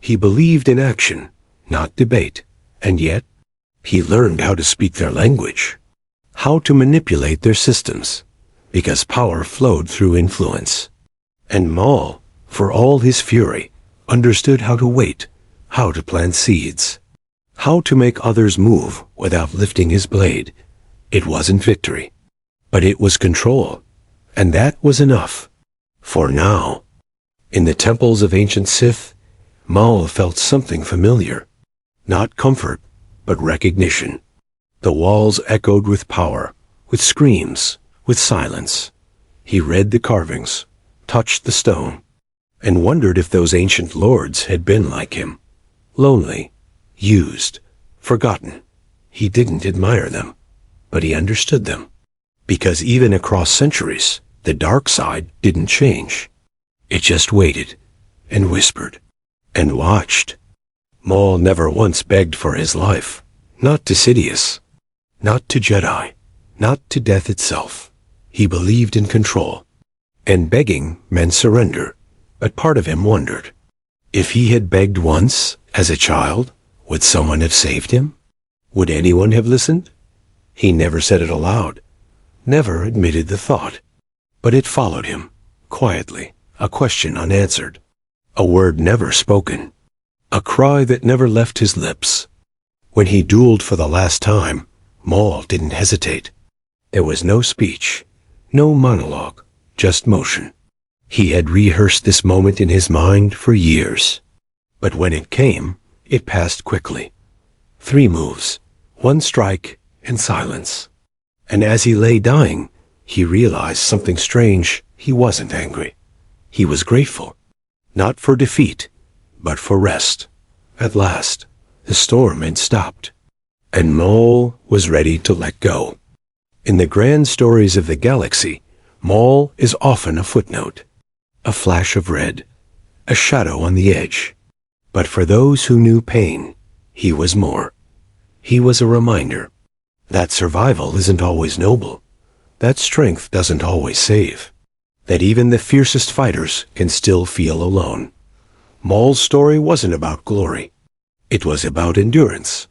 He believed in action, not debate, and yet he learned how to speak their language, how to manipulate their systems, because power flowed through influence. And Maul, for all his fury, understood how to wait, how to plant seeds, how to make others move without lifting his blade. It wasn't victory, but it was control, and that was enough. For now, in the temples of ancient Sith, Maul felt something familiar. Not comfort, but recognition. The walls echoed with power, with screams, with silence. He read the carvings, touched the stone, and wondered if those ancient lords had been like him. lonely, used, forgotten. He didn't admire them, but he understood them. Because even across centuries, the dark side didn't change. It just waited, and whispered, and watched. Maul never once begged for his life. Not to Sidious, not to Jedi, not to death itself. He believed in control. And begging meant surrender, but part of him wondered. If he had begged once, as a child, would someone have saved him? Would anyone have listened? He never said it aloud, never admitted the thought. But it followed him, quietly, a question unanswered, a word never spoken, a cry that never left his lips. When he dueled for the last time, Maul didn't hesitate. There was no speech, no monologue, just motion. He had rehearsed this moment in his mind for years. But when it came, it passed quickly. 3 moves, 1 strike, and silence. And as he lay dying, he realized something strange. He wasn't angry. He was grateful. Not for defeat, but for rest. At last, the storm had stopped, and Maul was ready to let go. In the grand stories of the galaxy, Maul is often a footnote, a flash of red, a shadow on the edge. But for those who knew pain, he was more. He was a reminder that survival isn't always noble, that strength doesn't always save, that even the fiercest fighters can still feel alone. Maul's story wasn't about glory. It was about endurance.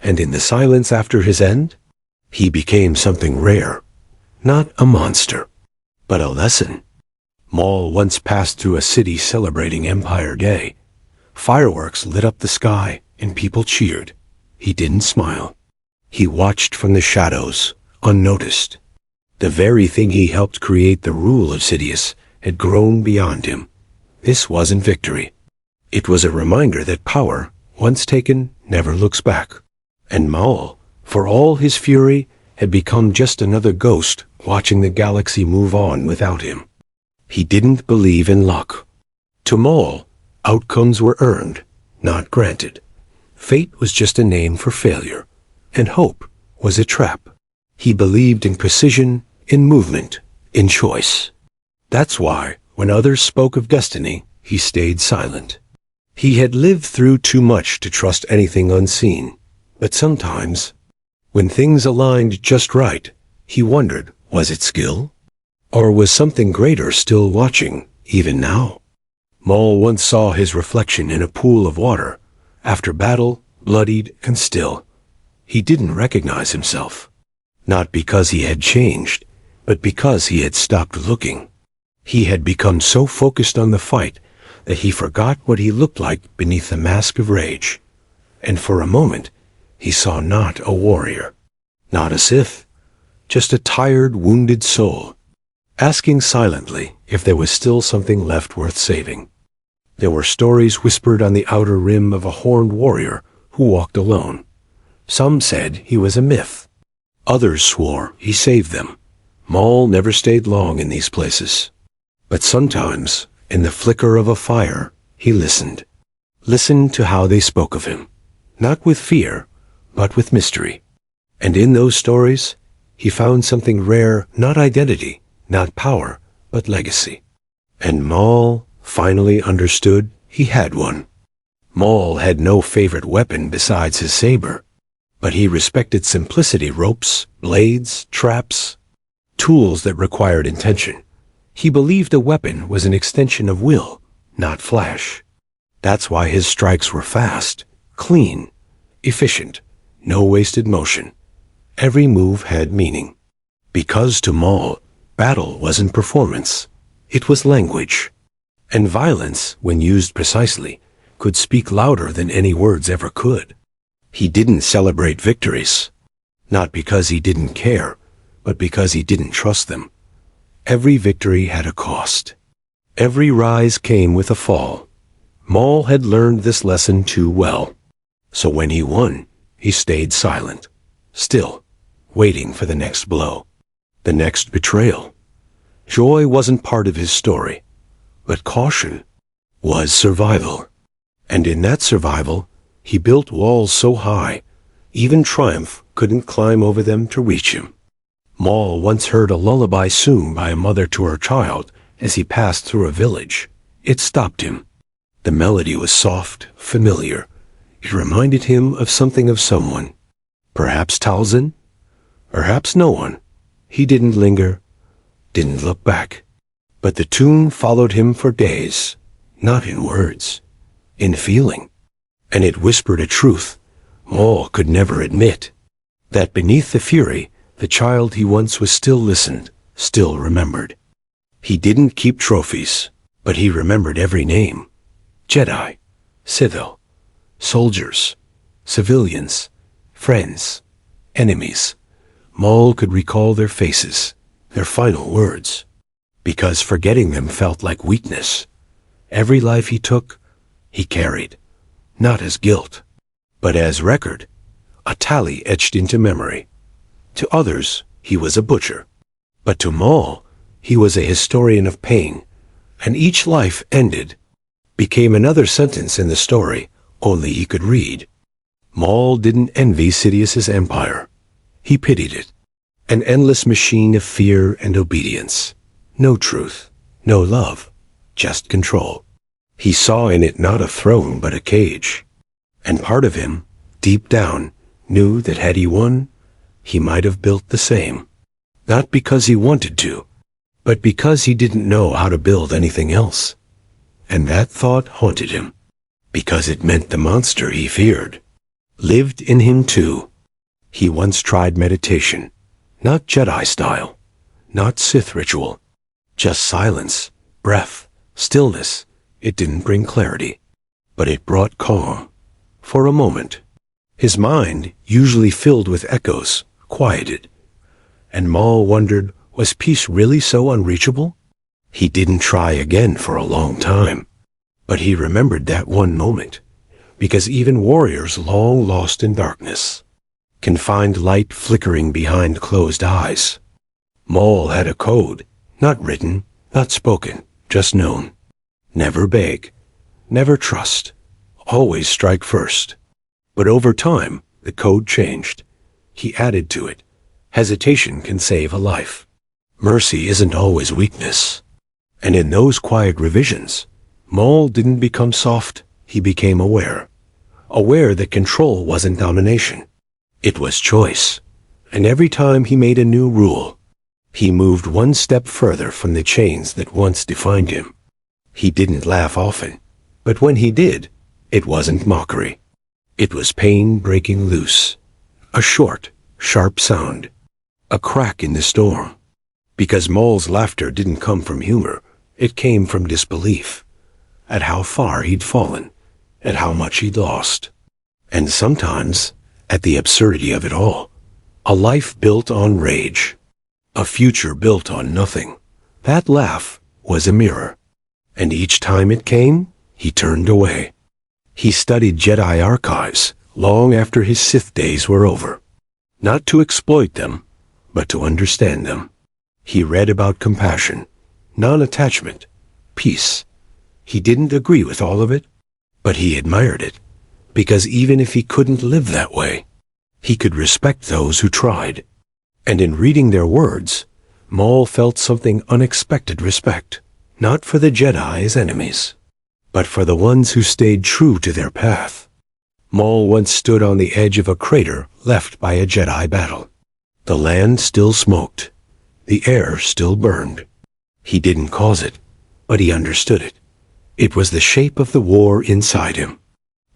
And in the silence after his end, he became something rare. Not a monster, but a lesson. Maul once passed through a city celebrating Empire Day. Fireworks lit up the sky, and people cheered. He didn't smile. He watched from the shadows, unnoticed. The very thing he helped create the rule of Sidious had grown beyond him. This wasn't victory. It was a reminder that power, once taken, never looks back. And Maul, for all his fury, had become just another ghost watching the galaxy move on without him. He didn't believe in luck. To Maul, outcomes were earned, not granted. Fate was just a name for failure, and hope was a trap. He believed in precision, in movement, in choice. That's why, when others spoke of destiny, he stayed silent. He had lived through too much to trust anything unseen. But sometimes, when things aligned just right, he wondered, was it skill? Or was something greater still watching, even now? Maul once saw his reflection in a pool of water. After battle, bloodied and still, he didn't recognize himself. Not because he had changed, but because he had stopped looking. He had become so focused on the fight that he forgot what he looked like beneath the mask of rage. And for a moment, he saw not a warrior, not a Sith, just a tired, wounded soul, asking silently if there was still something left worth saving. There were stories whispered on the outer rim of a horned warrior who walked alone. Some said he was a myth. Others swore he saved them. Maul never stayed long in these places. But sometimes, in the flicker of a fire, he listened. Listened to how they spoke of him, not with fear, but with mystery. And in those stories, he found something rare, not identity, not power, but legacy. And Maul finally understood he had one. Maul had no favorite weapon besides his saber, but he respected simplicity: ropes, blades, traps, tools that required intention. He believed a weapon was an extension of will, not flash. That's why his strikes were fast, clean, efficient, no wasted motion. Every move had meaning. Because to Maul, battle wasn't performance. It was language. And violence, when used precisely, could speak louder than any words ever could. He didn't celebrate victories, not because he didn't care, but because he didn't trust them. Every victory had a cost. Every rise came with a fall. Maul had learned this lesson too well. So when he won, he stayed silent, still, waiting for the next blow, the next betrayal. Joy wasn't part of his story, but caution was survival. And in that survival, He built walls so high, even Triumph couldn't climb over them to reach him. Maul once heard a lullaby sung by a mother to her child as he passed through a village. It stopped him. The melody was soft, familiar. It reminded him of something of someone. Perhaps Talzin? Perhaps no one. He didn't linger, didn't look back. But the tune followed him for days, not in words, in feeling. And it whispered a truth Maul could never admit, that beneath the fury, the child he once was still listened, still remembered. He didn't keep trophies, but he remembered every name. Jedi, Sith, soldiers, civilians, friends, enemies. Maul could recall their faces, their final words, because forgetting them felt like weakness. Every life he took, he carried, not as guilt, but as record, a tally etched into memory. To others, he was a butcher, but to Maul, he was a historian of pain, and each life ended, became another sentence in the story only he could read. Maul didn't envy Sidious's empire. He pitied it, an endless machine of fear and obedience. No truth, no love, just control. He saw in it not a throne but a cage, and part of him, deep down, knew that had he won, he might have built the same. Not because he wanted to, but because he didn't know how to build anything else. And that thought haunted him, because it meant the monster he feared lived in him too. He once tried meditation, not Jedi style, not Sith ritual, just silence, breath, stillness. It didn't bring clarity, but it brought calm. For a moment, his mind, usually filled with echoes, quieted, and Maul wondered, was peace really so unreachable? He didn't try again for a long time, but he remembered that one moment, because even warriors long lost in darkness can find light flickering behind closed eyes. Maul had a code, not written, not spoken, just known. Never beg, never trust, always strike first. But over time, the code changed. He added to it, hesitation can save a life. Mercy isn't always weakness. And in those quiet revisions, Maul didn't become soft, he became aware. Aware that control wasn't domination. It was choice. And every time he made a new rule, he moved one step further from the chains that once defined him. He didn't laugh often, but when he did, it wasn't mockery. It was pain breaking loose. A short, sharp sound. A crack in the storm. Because Maul's laughter didn't come from humor, it came from disbelief. At how far he'd fallen, at how much he'd lost. And sometimes, at the absurdity of it all. A life built on rage. A future built on nothing. That laugh was a mirror. And each time it came, he turned away. He studied Jedi archives long after his Sith days were over. Not to exploit them, but to understand them. He read about compassion, non-attachment, peace. He didn't agree with all of it, but he admired it, because even if he couldn't live that way, he could respect those who tried. And in reading their words, Maul felt something unexpected respect. Not for the Jedi as enemies, but for the ones who stayed true to their path. Maul once stood on the edge of a crater left by a Jedi battle. The land still smoked. The air still burned. He didn't cause it, but he understood it. It was the shape of the war inside him.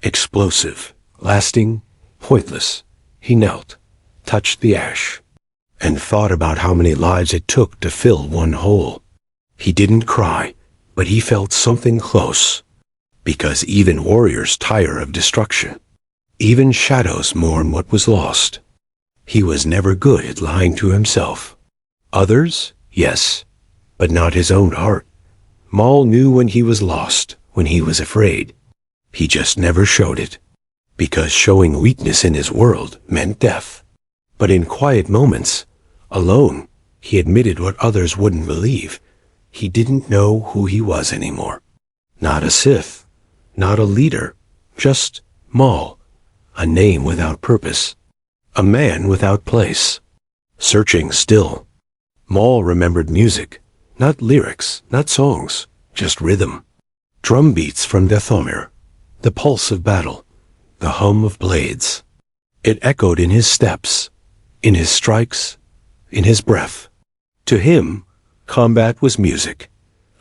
Explosive, lasting, pointless. He knelt, touched the ash, and thought about how many lives it took to fill one hole. He didn't cry, but he felt something close, because even warriors tire of destruction. Even shadows mourn what was lost. He was never good at lying to himself. Others, yes, but not his own heart. Maul knew when he was lost, when he was afraid. He just never showed it, because showing weakness in his world meant death. But in quiet moments, alone, he admitted what others wouldn't believe. He didn't know who he was anymore. Not a Sith, not a leader, just Maul, a name without purpose, a man without place, searching still. Maul remembered music, not lyrics, not songs, just rhythm. Drum beats from Dathomir, the pulse of battle, the hum of blades. It echoed in his steps, in his strikes, in his breath. To him, combat was music,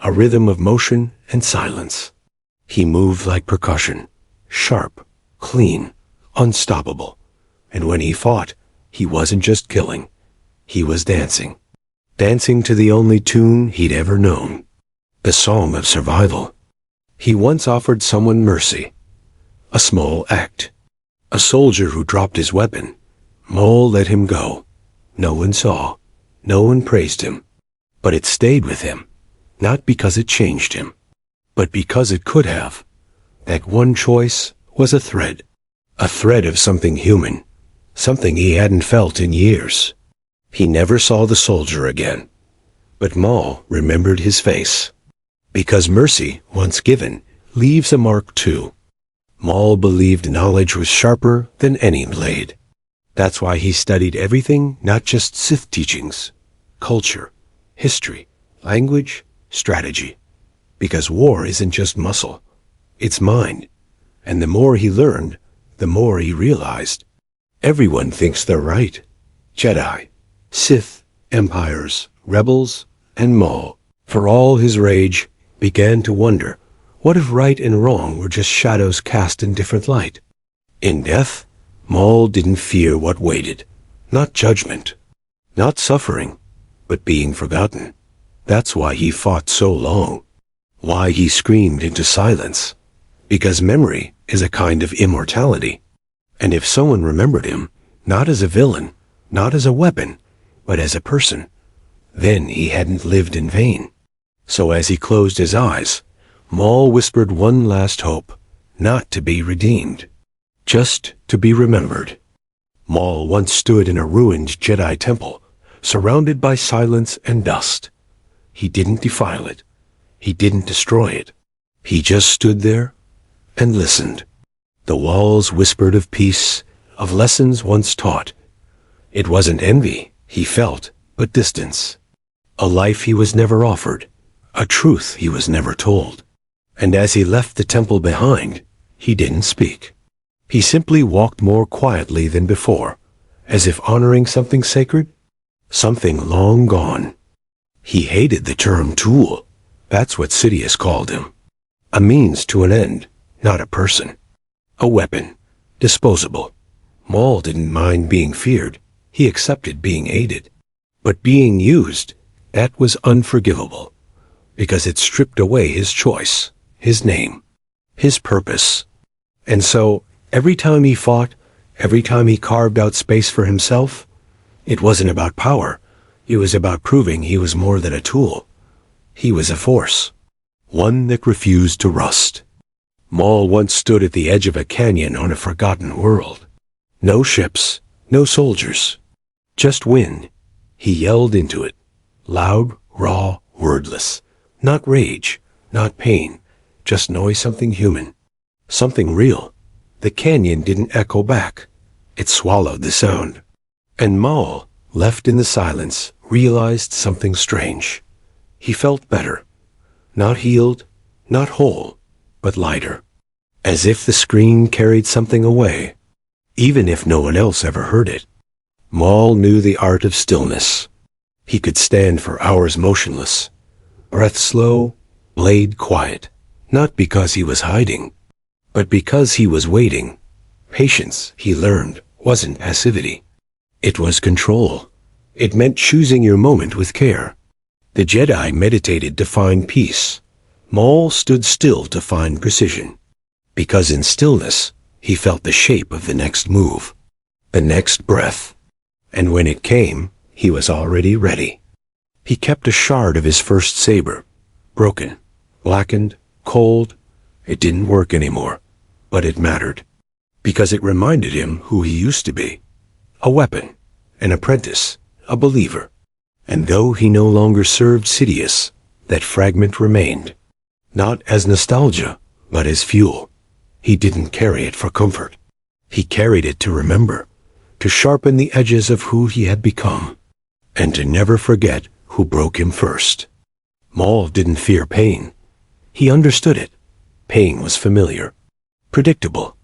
a rhythm of motion and silence. He moved like percussion, sharp, clean, unstoppable. And when he fought, he wasn't just killing. He was dancing. Dancing to the only tune he'd ever known. The song of survival. He once offered someone mercy. A small act. A soldier who dropped his weapon. Maul let him go. No one saw. No one praised him. But it stayed with him. Not because it changed him, but because it could have. That one choice was a thread of something human, something he hadn't felt in years. He never saw the soldier again, but Maul remembered his face. Because mercy, once given, leaves a mark too. Maul believed knowledge was sharper than any blade. That's why he studied everything, not just Sith teachings, culture, history, language, strategy. Because war isn't just muscle, it's mind. And the more he learned, the more he realized. Everyone thinks they're right. Jedi, Sith, empires, rebels, and Maul, for all his rage, began to wonder, what if right and wrong were just shadows cast in different light? In death, Maul didn't fear what waited. Not judgment, not suffering, but being forgotten. That's why he fought so long. Why he screamed into silence. Because memory is a kind of immortality. And if someone remembered him, not as a villain, not as a weapon, but as a person, then he hadn't lived in vain. So as he closed his eyes, Maul whispered one last hope, not to be redeemed, just to be remembered. Maul once stood in a ruined Jedi temple, surrounded by silence and dust. He didn't defile it. He didn't destroy it. He just stood there and listened. The walls whispered of peace, of lessons once taught. It wasn't envy he felt, but distance. A life he was never offered, a truth he was never told. And as he left the temple behind, he didn't speak. He simply walked more quietly than before, as if honoring something sacred, something long gone. He hated the term tool. That's what Sidious called him. A means to an end, not a person. A weapon, disposable. Maul didn't mind being feared. He accepted being aided. But being used, that was unforgivable, because it stripped away his choice, his name, his purpose. And so, every time he fought, every time he carved out space for himself, it wasn't about power. It was about proving he was more than a tool. He was a force, one that refused to rust. Maul once stood at the edge of a canyon on a forgotten world. No ships, no soldiers, just wind. He yelled into it, loud, raw, wordless. Not rage, not pain, just noise, something human, something real. The canyon didn't echo back. It swallowed the sound. And Maul, left in the silence, realized something strange. He felt better. Not healed, not whole, but lighter. As if the screen carried something away, even if no one else ever heard it. Maul knew the art of stillness. He could stand for hours motionless, breath slow, blade quiet, not because he was hiding, but because he was waiting. Patience, he learned, wasn't passivity. It was control. It meant choosing your moment with care. The Jedi meditated to find peace. Maul stood still to find precision. Because in stillness, he felt the shape of the next move, the next breath. And when it came, he was already ready. He kept a shard of his first saber, broken, blackened, cold. It didn't work anymore, but it mattered, because it reminded him who he used to be. A weapon, an apprentice, a believer. And though he no longer served Sidious, that fragment remained, not as nostalgia, but as fuel. He didn't carry it for comfort. He carried it to remember, to sharpen the edges of who he had become, and to never forget who broke him first. Maul didn't fear pain. He understood it. Pain was familiar, predictable.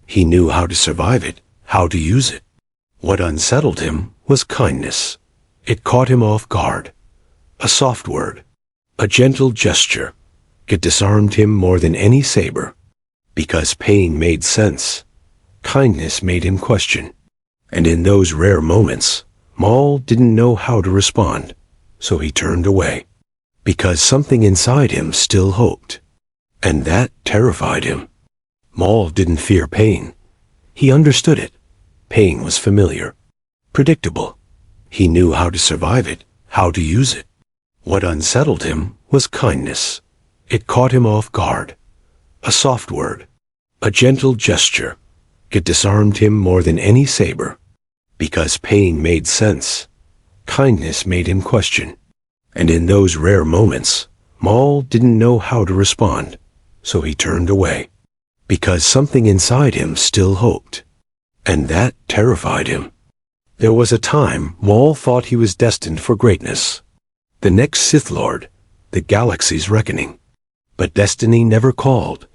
He knew how to survive it, how to use it. What unsettled him was kindness. It caught him off guard. A soft word, a gentle gesture, it disarmed him more than any saber. Because pain made sense, kindness made him question. And in those rare moments, Maul didn't know how to respond, so he turned away. Because something inside him still hoped. And that terrified him. Maul didn't fear pain. He understood it. Pain was familiar, predictable. He knew how to survive it, how to use it. What unsettled him was kindness. It caught him off guard. A soft word, a gentle gesture, it disarmed him more than any saber. Because pain made sense, kindness made him question. And in those rare moments, Maul didn't know how to respond, so he turned away. Because something inside him still hoped. And that terrified him. There was a time Maul thought he was destined for greatness. The next Sith Lord, the galaxy's reckoning. But destiny never called.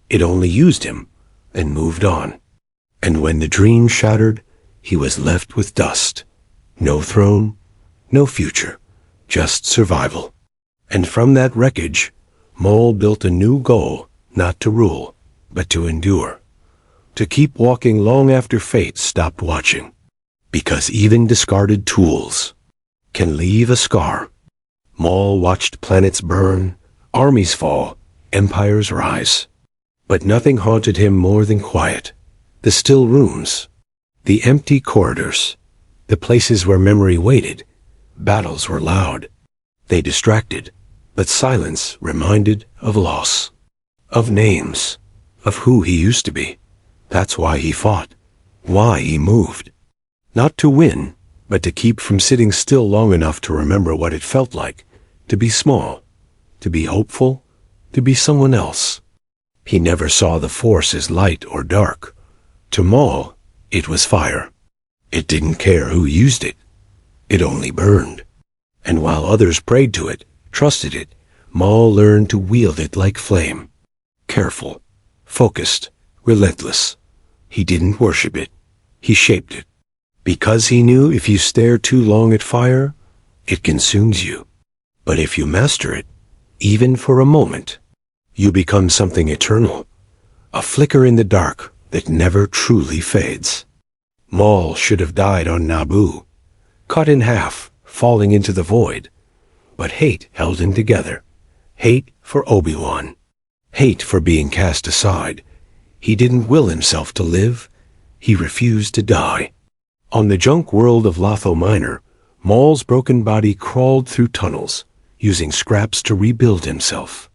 It only used him and moved on. And when the dream shattered, he was left with dust. No throne, no future, just survival. And from that wreckage, Maul built a new goal, not to rule, but to endure. To keep walking long after fate stopped watching. Because even discarded tools can leave a scar. Maul watched planets burn, armies fall, empires rise. But nothing haunted him more than quiet. The still rooms, the empty corridors, the places where memory waited. Battles were loud. They distracted, but silence reminded of loss, of names, of who he used to be. That's why he fought, why he moved. Not to win, but to keep from sitting still long enough to remember what it felt like, to be small, to be hopeful, to be someone else. He never saw the Force as light or dark. To Maul, it was fire. It didn't care who used it. It only burned. And while others prayed to it, trusted it, Maul learned to wield it like flame. Careful, focused, relentless. He didn't worship it. He shaped it. Because he knew if you stare too long at fire, it consumes you. But if you master it, even for a moment, you become something eternal. A flicker in the dark that never truly fades. Maul should have died on Naboo, cut in half, falling into the void. But hate held him together. Hate for Obi-Wan. Hate for being cast aside. He didn't will himself to live. He refused to die. On the junk world of Lotho Minor, Maul's broken body crawled through tunnels, using scraps to rebuild himself.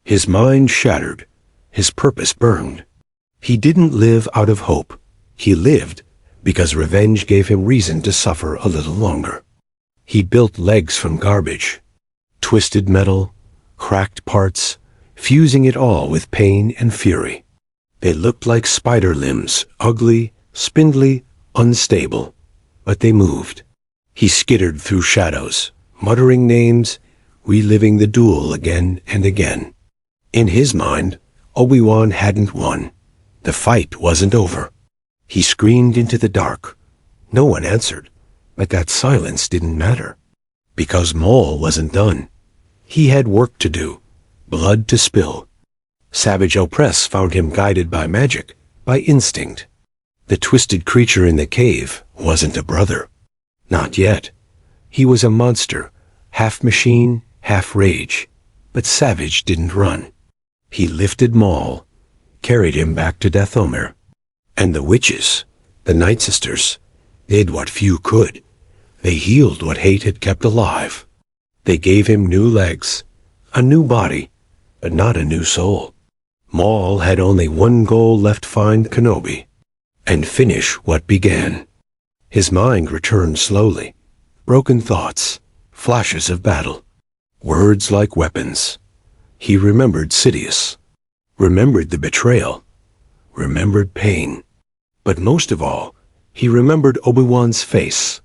His mind shattered. His purpose burned. He didn't live out of hope. He lived because revenge gave him reason to suffer a little longer. He built legs from garbage, twisted metal, cracked parts, fusing it all with pain and fury. They looked like spider limbs, ugly, spindly, unstable, but they moved. He skittered through shadows, muttering names, reliving the duel again and again. In his mind, Obi-Wan hadn't won. The fight wasn't over. He screamed into the dark. No one answered, but that silence didn't matter. Because Maul wasn't done. He had work to do, blood to spill. Savage Opress found him guided by magic, by instinct. The twisted creature in the cave wasn't a brother. Not yet. He was a monster, half machine, half rage. But Savage didn't run. He lifted Maul, carried him back to Dathomir. And the witches, the Night Sisters, did what few could. They healed what hate had kept alive. They gave him new legs, a new body, but not a new soul. Maul had only one goal left: find Kenobi, and finish what began. His mind returned slowly. Broken thoughts, flashes of battle, words like weapons. He remembered Sidious, remembered the betrayal, remembered pain. But most of all, he remembered Obi-Wan's face,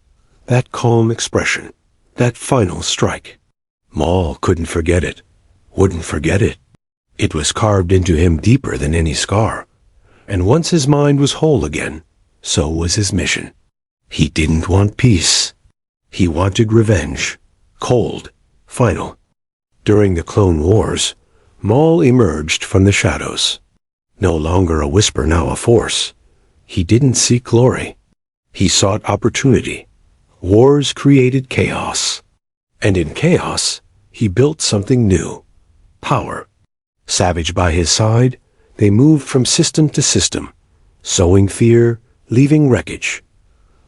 that calm expression, that final strike. Maul couldn't forget it, wouldn't forget it. It was carved into him deeper than any scar. And once his mind was whole again, so was his mission. He didn't want peace. He wanted revenge, cold, final. During the Clone Wars, Maul emerged from the shadows. No longer a whisper, now a force. He didn't seek glory. He sought opportunity. Wars created chaos. And in chaos, he built something new. Power. Savage by his side, they moved from system to system, sowing fear, leaving wreckage.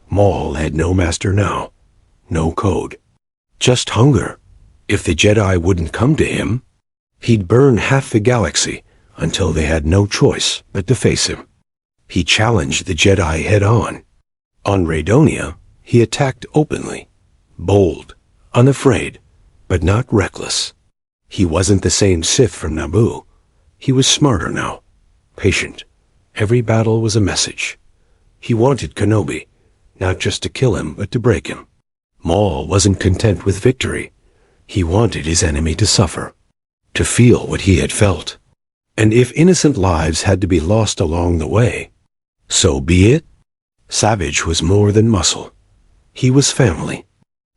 Maul had no master now, no code. Just hunger. If the Jedi wouldn't come to him, he'd burn half the galaxy until they had no choice but to face him. He challenged the Jedi head-on. On Raydonia, he attacked openly, bold, unafraid, but not reckless. He wasn't the same Sith from Naboo. He was smarter now, patient. Every battle was a message. He wanted Kenobi, not just to kill him, but to break him. Maul wasn't content with victory. He wanted his enemy to suffer, to feel what he had felt. And if innocent lives had to be lost along the way, so be it. Savage was more than muscle. He was family,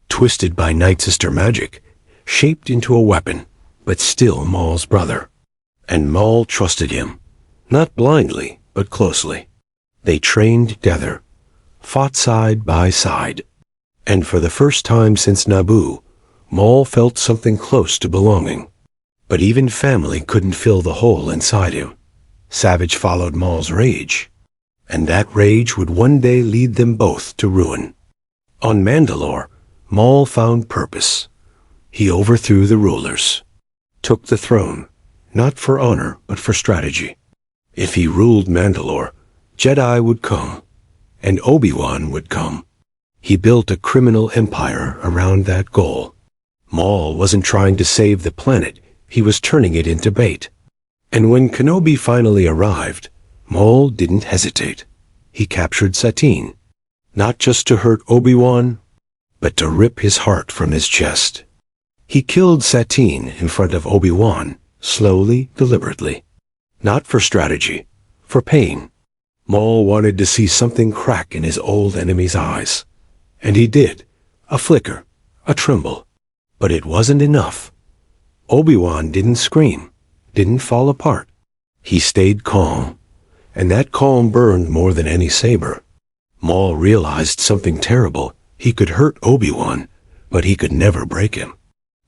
twisted by Night Sister magic, shaped into a weapon, but still Maul's brother. And Maul trusted him, not blindly, but closely. They trained together, fought side by side. And for the first time since Naboo, Maul felt something close to belonging. But even family couldn't fill the hole inside him. Savage followed Maul's rage, and that rage would one day lead them both to ruin. On Mandalore, Maul found purpose. He overthrew the rulers, took the throne, not for honor, but for strategy. If he ruled Mandalore, Jedi would come, and Obi-Wan would come. He built a criminal empire around that goal. Maul wasn't trying to save the planet, he was turning it into bait. And when Kenobi finally arrived, Maul didn't hesitate. He captured Satine, not just to hurt Obi-Wan, but to rip his heart from his chest. He killed Satine in front of Obi-Wan, slowly, deliberately. Not for strategy, for pain. Maul wanted to see something crack in his old enemy's eyes. And he did. A flicker, a tremble. But it wasn't enough. Obi-Wan didn't scream, didn't fall apart. He stayed calm, and that calm burned more than any saber. Maul realized something terrible. He could hurt Obi-Wan, but he could never break him.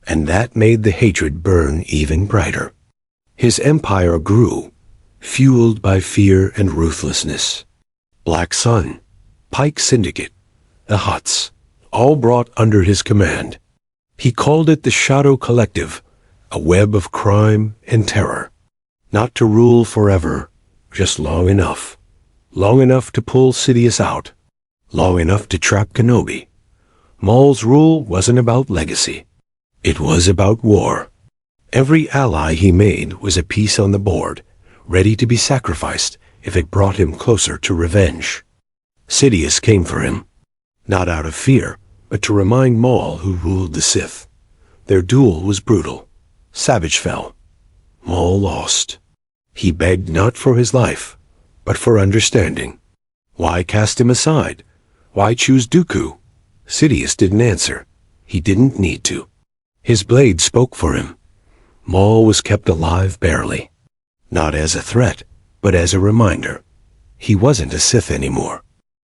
And that made the hatred burn even brighter. His empire grew, fueled by fear and ruthlessness. Black Sun, Pike Syndicate, the Hutts, all brought under his command. He called it the Shadow Collective, a web of crime and terror. Not to rule forever, just long enough to pull Sidious out, long enough to trap Kenobi. Maul's rule wasn't about legacy. It was about war. Every ally he made was a piece on the board, ready to be sacrificed if it brought him closer to revenge. Sidious came for him, not out of fear, but to remind Maul who ruled the Sith. Their duel was brutal. Savage fell. Maul lost. He begged not for his life, but for understanding. Why cast him aside? Why choose Dooku? Sidious didn't answer. He didn't need to. His blade spoke for him. Maul was kept alive barely. Not as a threat, but as a reminder. He wasn't a Sith anymore.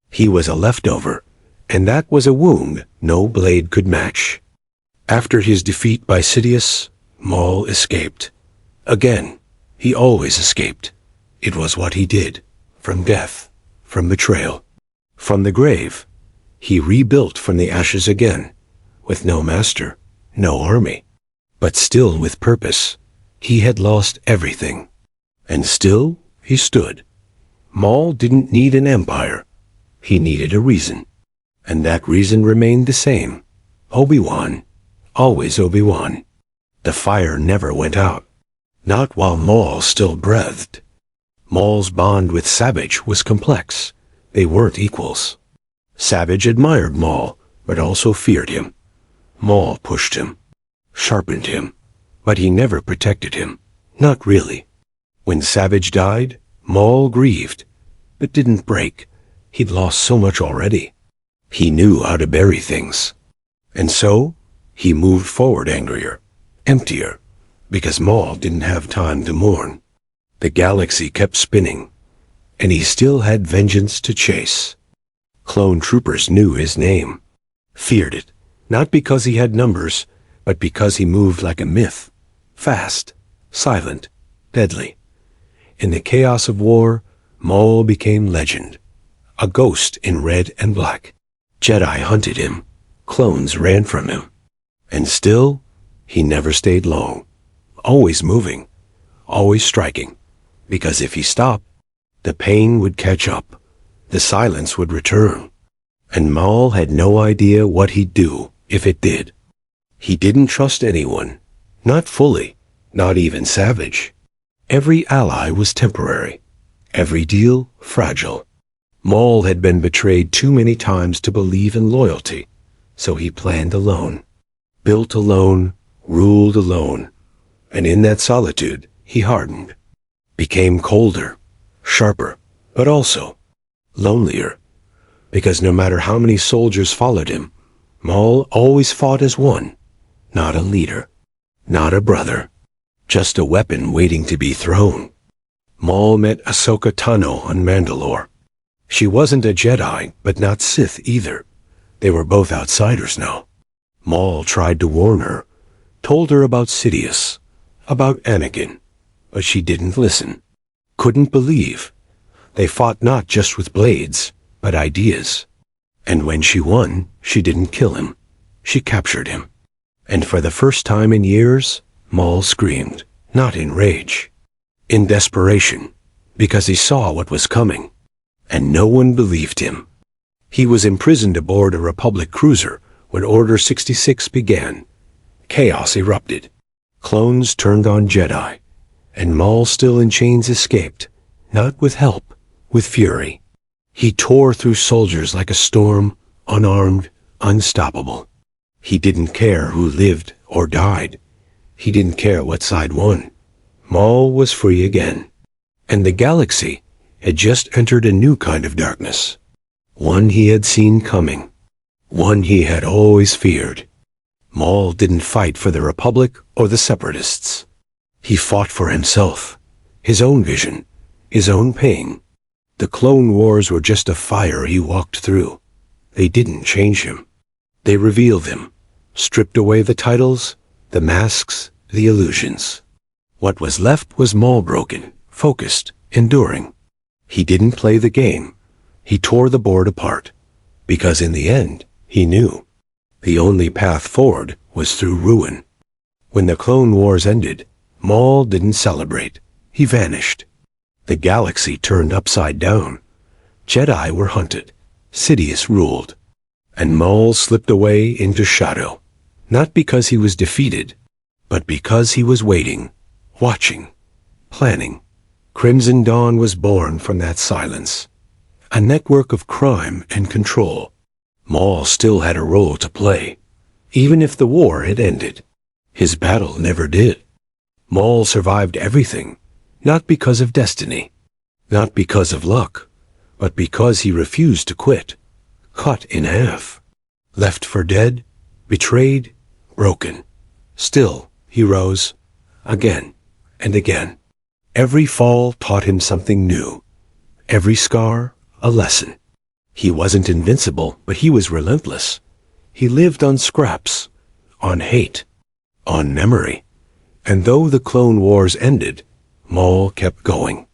He was a leftover, and that was a wound no blade could match. After his defeat by Sidious, Maul escaped. Again, he always escaped. It was what he did. From death, from betrayal, from the grave. He rebuilt from the ashes again, with no master, no army, but still with purpose. He had lost everything, and still he stood. Maul didn't need an empire. He needed a reason, and that reason remained the same. Obi-Wan, always Obi-Wan. The fire never went out, not while Maul still breathed. Maul's bond with Savage was complex, They weren't equals. Savage admired Maul, but also feared him. Maul pushed him, sharpened him, but he never protected him. Not really. When Savage died, Maul grieved, but didn't break. He'd lost so much already. He knew how to bury things. And so, he moved forward angrier, emptier, because Maul didn't have time to mourn. The galaxy kept spinning, and he still had vengeance to chase. Clone troopers knew his name, feared it, not because he had numbers, but because he moved like a myth, fast, silent, deadly. In the chaos of war, Maul became legend, a ghost in red and black. Jedi hunted him, clones ran from him. And still, he never stayed long, always moving, always striking, because if he stopped, the pain would catch up, the silence would return, and Maul had no idea what he'd do if it did. He didn't trust anyone, not fully, not even Savage. Every ally was temporary, every deal fragile. Maul had been betrayed too many times to believe in loyalty, so he planned alone, built alone, ruled alone, and in that solitude he hardened, became colder, sharper, but also lonelier, because no matter how many soldiers followed him, Maul always fought as one, not a leader, not a brother, just a weapon waiting to be thrown. Maul met Ahsoka Tano on Mandalore. She wasn't a Jedi, but not Sith either. They were both outsiders now. Maul tried to warn her, told her about Sidious, about Anakin, but she didn't listen, couldn't believe. They fought not just with blades, but ideas. And when she won, she didn't kill him. She captured him. And for the first time in years, Maul screamed, not in rage, in desperation, because he saw what was coming. And no one believed him. He was imprisoned aboard a Republic cruiser when Order 66 began. Chaos erupted. Clones turned on Jedi, and Maul, still in chains, escaped, not with help, with fury. He tore through soldiers like a storm, unarmed, unstoppable. He didn't care who lived or died. He didn't care what side won. Maul was free again. And the galaxy had just entered a new kind of darkness. One he had seen coming. One he had always feared. Maul didn't fight for the Republic or the Separatists. He fought for himself, his own vision, his own pain. The Clone Wars were just a fire he walked through. They didn't change him. They revealed him, stripped away the titles, the masks, the illusions. What was left was Maul, broken, focused, enduring. He didn't play the game. He tore the board apart, because in the end, he knew. The only path forward was through ruin. When the Clone Wars ended, Maul didn't celebrate. He vanished. The galaxy turned upside down. Jedi were hunted. Sidious ruled. And Maul slipped away into shadow, not because he was defeated, but because he was waiting, watching, planning. Crimson Dawn was born from that silence, a network of crime and control. Maul still had a role to play, even if the war had ended. His battle never did. Maul survived everything, not because of destiny, not because of luck, but because he refused to quit, cut in half, left for dead, betrayed, broken. Still, he rose, again and again. Every fall taught him something new. Every scar, a lesson. He wasn't invincible, but he was relentless. He lived on scraps, on hate, on memory. And though the Clone Wars ended, Maul kept going.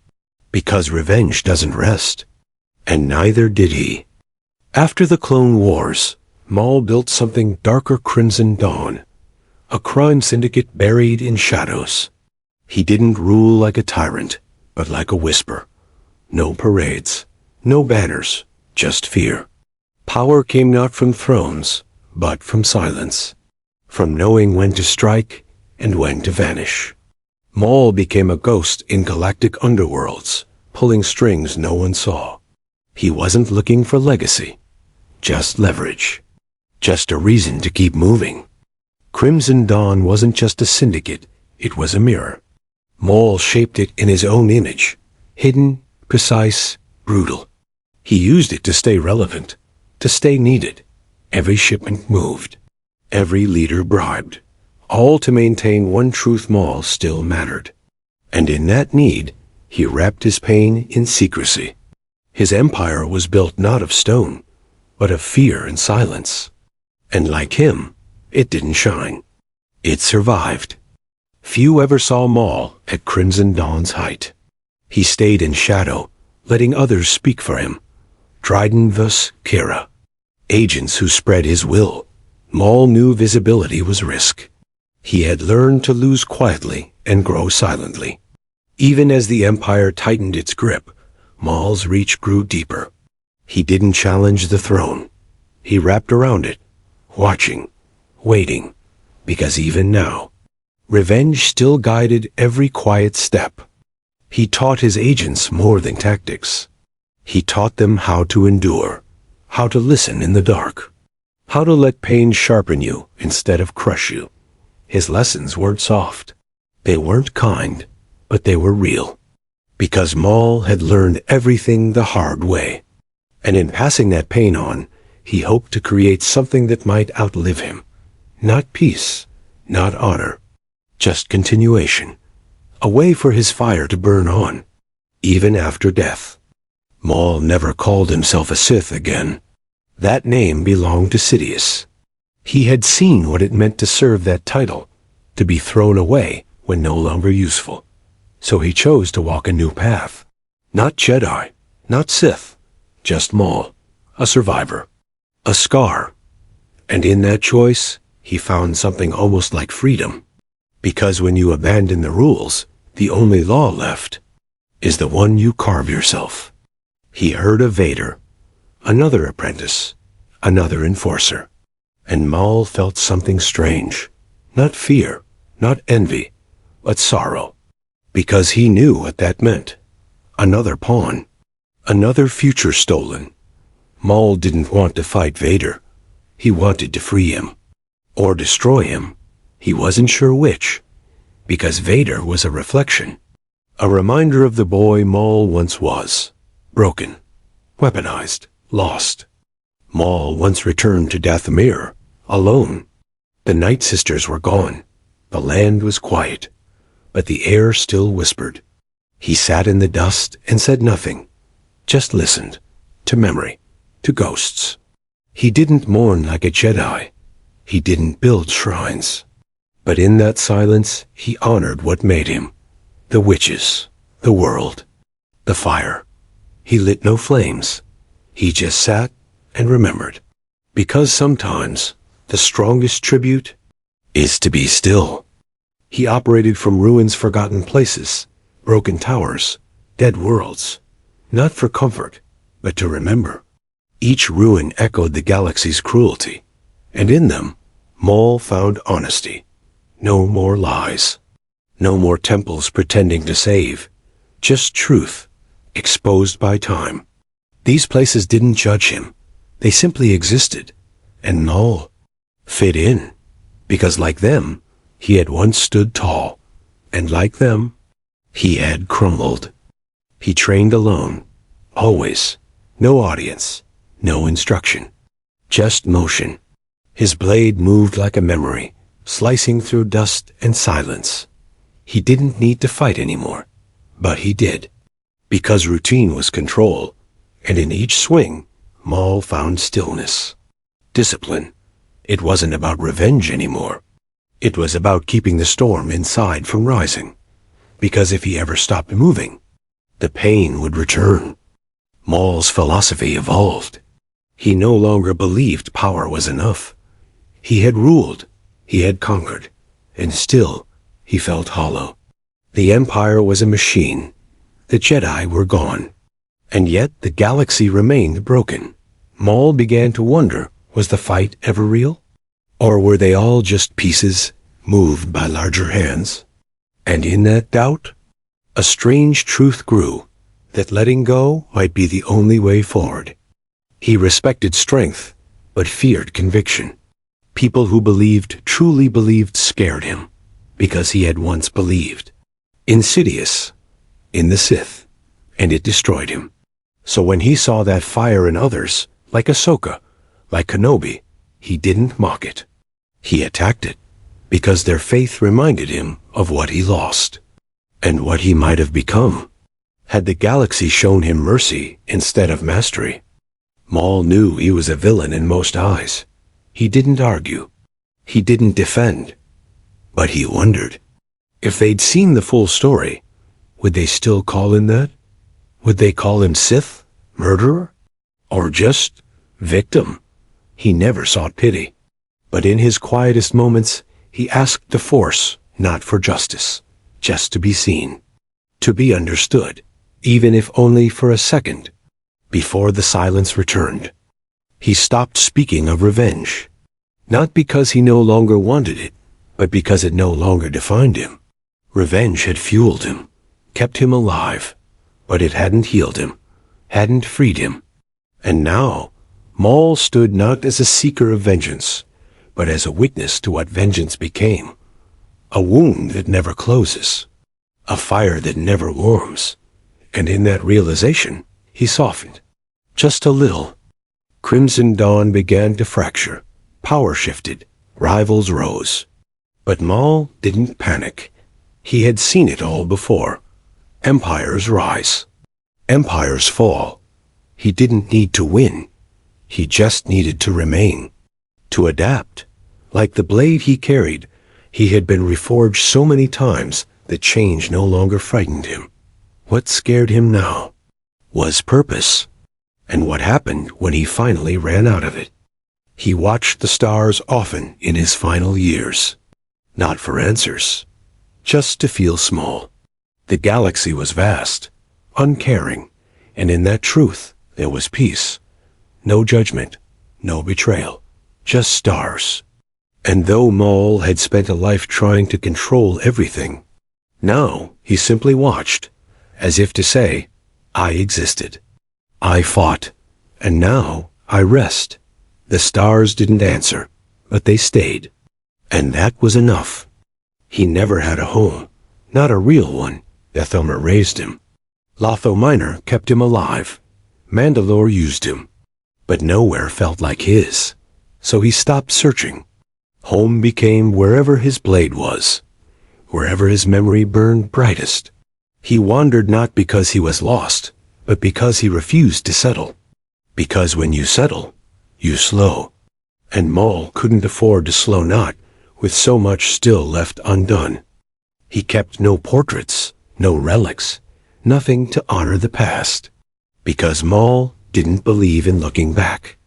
Because revenge doesn't rest. And neither did he. After the Clone Wars, Maul built something darker. Crimson Dawn, a crime syndicate buried in shadows. He didn't rule like a tyrant, but like a whisper. No parades, no banners, just fear. Power came not from thrones, but from silence, from knowing when to strike and when to vanish. Maul became a ghost in galactic underworlds, pulling strings no one saw. He wasn't looking for legacy, just leverage, just a reason to keep moving. Crimson Dawn wasn't just a syndicate, it was a mirror. Maul shaped it in his own image, hidden, precise, brutal. He used it to stay relevant, to stay needed. Every shipment moved, every leader bribed, all to maintain one truth: Maul still mattered. And in that need, he wrapped his pain in secrecy. His empire was built not of stone, but of fear and silence. And like him, it didn't shine. It survived. Few ever saw Maul at Crimson Dawn's height. He stayed in shadow, letting others speak for him. Dryden vs. Kira. Agents who spread his will. Maul knew visibility was risk. He had learned to lose quietly and grow silently. Even as the Empire tightened its grip, Maul's reach grew deeper. He didn't challenge the throne. He wrapped around it, watching, waiting, because even now, revenge still guided every quiet step. He taught his agents more than tactics. He taught them how to endure, how to listen in the dark, how to let pain sharpen you instead of crush you. His lessons weren't soft. They weren't kind, but they were real. Because Maul had learned everything the hard way. And in passing that pain on, he hoped to create something that might outlive him. Not peace, not honor, just continuation. A way for his fire to burn on, even after death. Maul never called himself a Sith again. That name belonged to Sidious. He had seen what it meant to serve that title, to be thrown away when no longer useful. So he chose to walk a new path. Not Jedi, not Sith, just Maul, a survivor, a scar. And in that choice, he found something almost like freedom. Because when you abandon the rules, the only law left is the one you carve yourself. He heard of Vader, another apprentice, another enforcer. And Maul felt something strange. Not fear, not envy, but sorrow. Because he knew what that meant. Another pawn. Another future stolen. Maul didn't want to fight Vader. He wanted to free him. Or destroy him. He wasn't sure which. Because Vader was a reflection. A reminder of the boy Maul once was. Broken. Weaponized. Lost. Maul once returned to Dathomir. Alone. The Night Sisters were gone. The land was quiet. But the air still whispered. He sat in the dust and said nothing. Just listened. To memory. To ghosts. He didn't mourn like a Jedi. He didn't build shrines. But in that silence, he honored what made him. The witches. The world. The fire. He lit no flames. He just sat and remembered. Because sometimes, the strongest tribute is to be still. He operated from ruins, forgotten places, broken towers, dead worlds, not for comfort, but to remember. Each ruin echoed the galaxy's cruelty, and in them, Maul found honesty. No more lies. No more temples pretending to save. Just truth, exposed by time. These places didn't judge him. They simply existed, and Maul fit in, because like them, he had once stood tall, and like them, he had crumbled. He trained alone, always, no audience, no instruction, just motion. His blade moved like a memory, slicing through dust and silence. He didn't need to fight anymore, but he did, because routine was control, and in each swing, Maul found stillness. Discipline. It wasn't about revenge anymore. It was about keeping the storm inside from rising, because if he ever stopped moving, the pain would return. Maul's philosophy evolved. He no longer believed power was enough. He had ruled, he had conquered, and still he felt hollow. The Empire was a machine. The Jedi were gone. And yet the galaxy remained broken. Maul began to wonder, was the fight ever real? Or were they all just pieces, moved by larger hands? And in that doubt, a strange truth grew. that letting go might be the only way forward. He respected strength, but feared conviction. People who truly believed, scared him, because he had once believed. Insidious, in the Sith, and it destroyed him. So when he saw that fire in others, like Ahsoka, like Kenobi, he didn't mock it. He attacked it, because their faith reminded him of what he lost, and what he might have become, had the galaxy shown him mercy instead of mastery. Maul knew he was a villain in most eyes. He didn't argue. He didn't defend. But he wondered, if they'd seen the full story, would they still call him that? Would they call him Sith, murderer, or just victim? He never sought pity. But in his quietest moments, he asked the Force not for justice, just to be seen, to be understood, even if only for a second. Before the silence returned, he stopped speaking of revenge, not because he no longer wanted it, but because it no longer defined him. Revenge had fueled him, kept him alive, but it hadn't healed him, hadn't freed him. And now, Maul stood not as a seeker of vengeance, but as a witness to what vengeance became. A wound that never closes, a fire that never warms. And in that realization, he softened, just a little. Crimson Dawn began to fracture, power shifted, rivals rose. But Maul didn't panic. He had seen it all before. Empires rise. Empires fall. He didn't need to win. He just needed to remain, to adapt. Like the blade he carried, he had been reforged so many times that change no longer frightened him. What scared him now was purpose, and what happened when he finally ran out of it. He watched the stars often in his final years, not for answers, just to feel small. The galaxy was vast, uncaring, and in that truth there was peace. No judgment, no betrayal, just stars. And though Maul had spent a life trying to control everything, now he simply watched, as if to say, I existed. I fought, and now I rest. The stars didn't answer, but they stayed. And that was enough. He never had a home, not a real one. Dathomir raised him. Lotho Minor kept him alive. Mandalore used him. But nowhere felt like his. So he stopped searching. Home became wherever his blade was, wherever his memory burned brightest. He wandered not because he was lost, but because he refused to settle. Because when you settle, you slow. And Maul couldn't afford to slow not, with so much still left undone. He kept no portraits, no relics, nothing to honor the past. Because Maul didn't believe in looking back.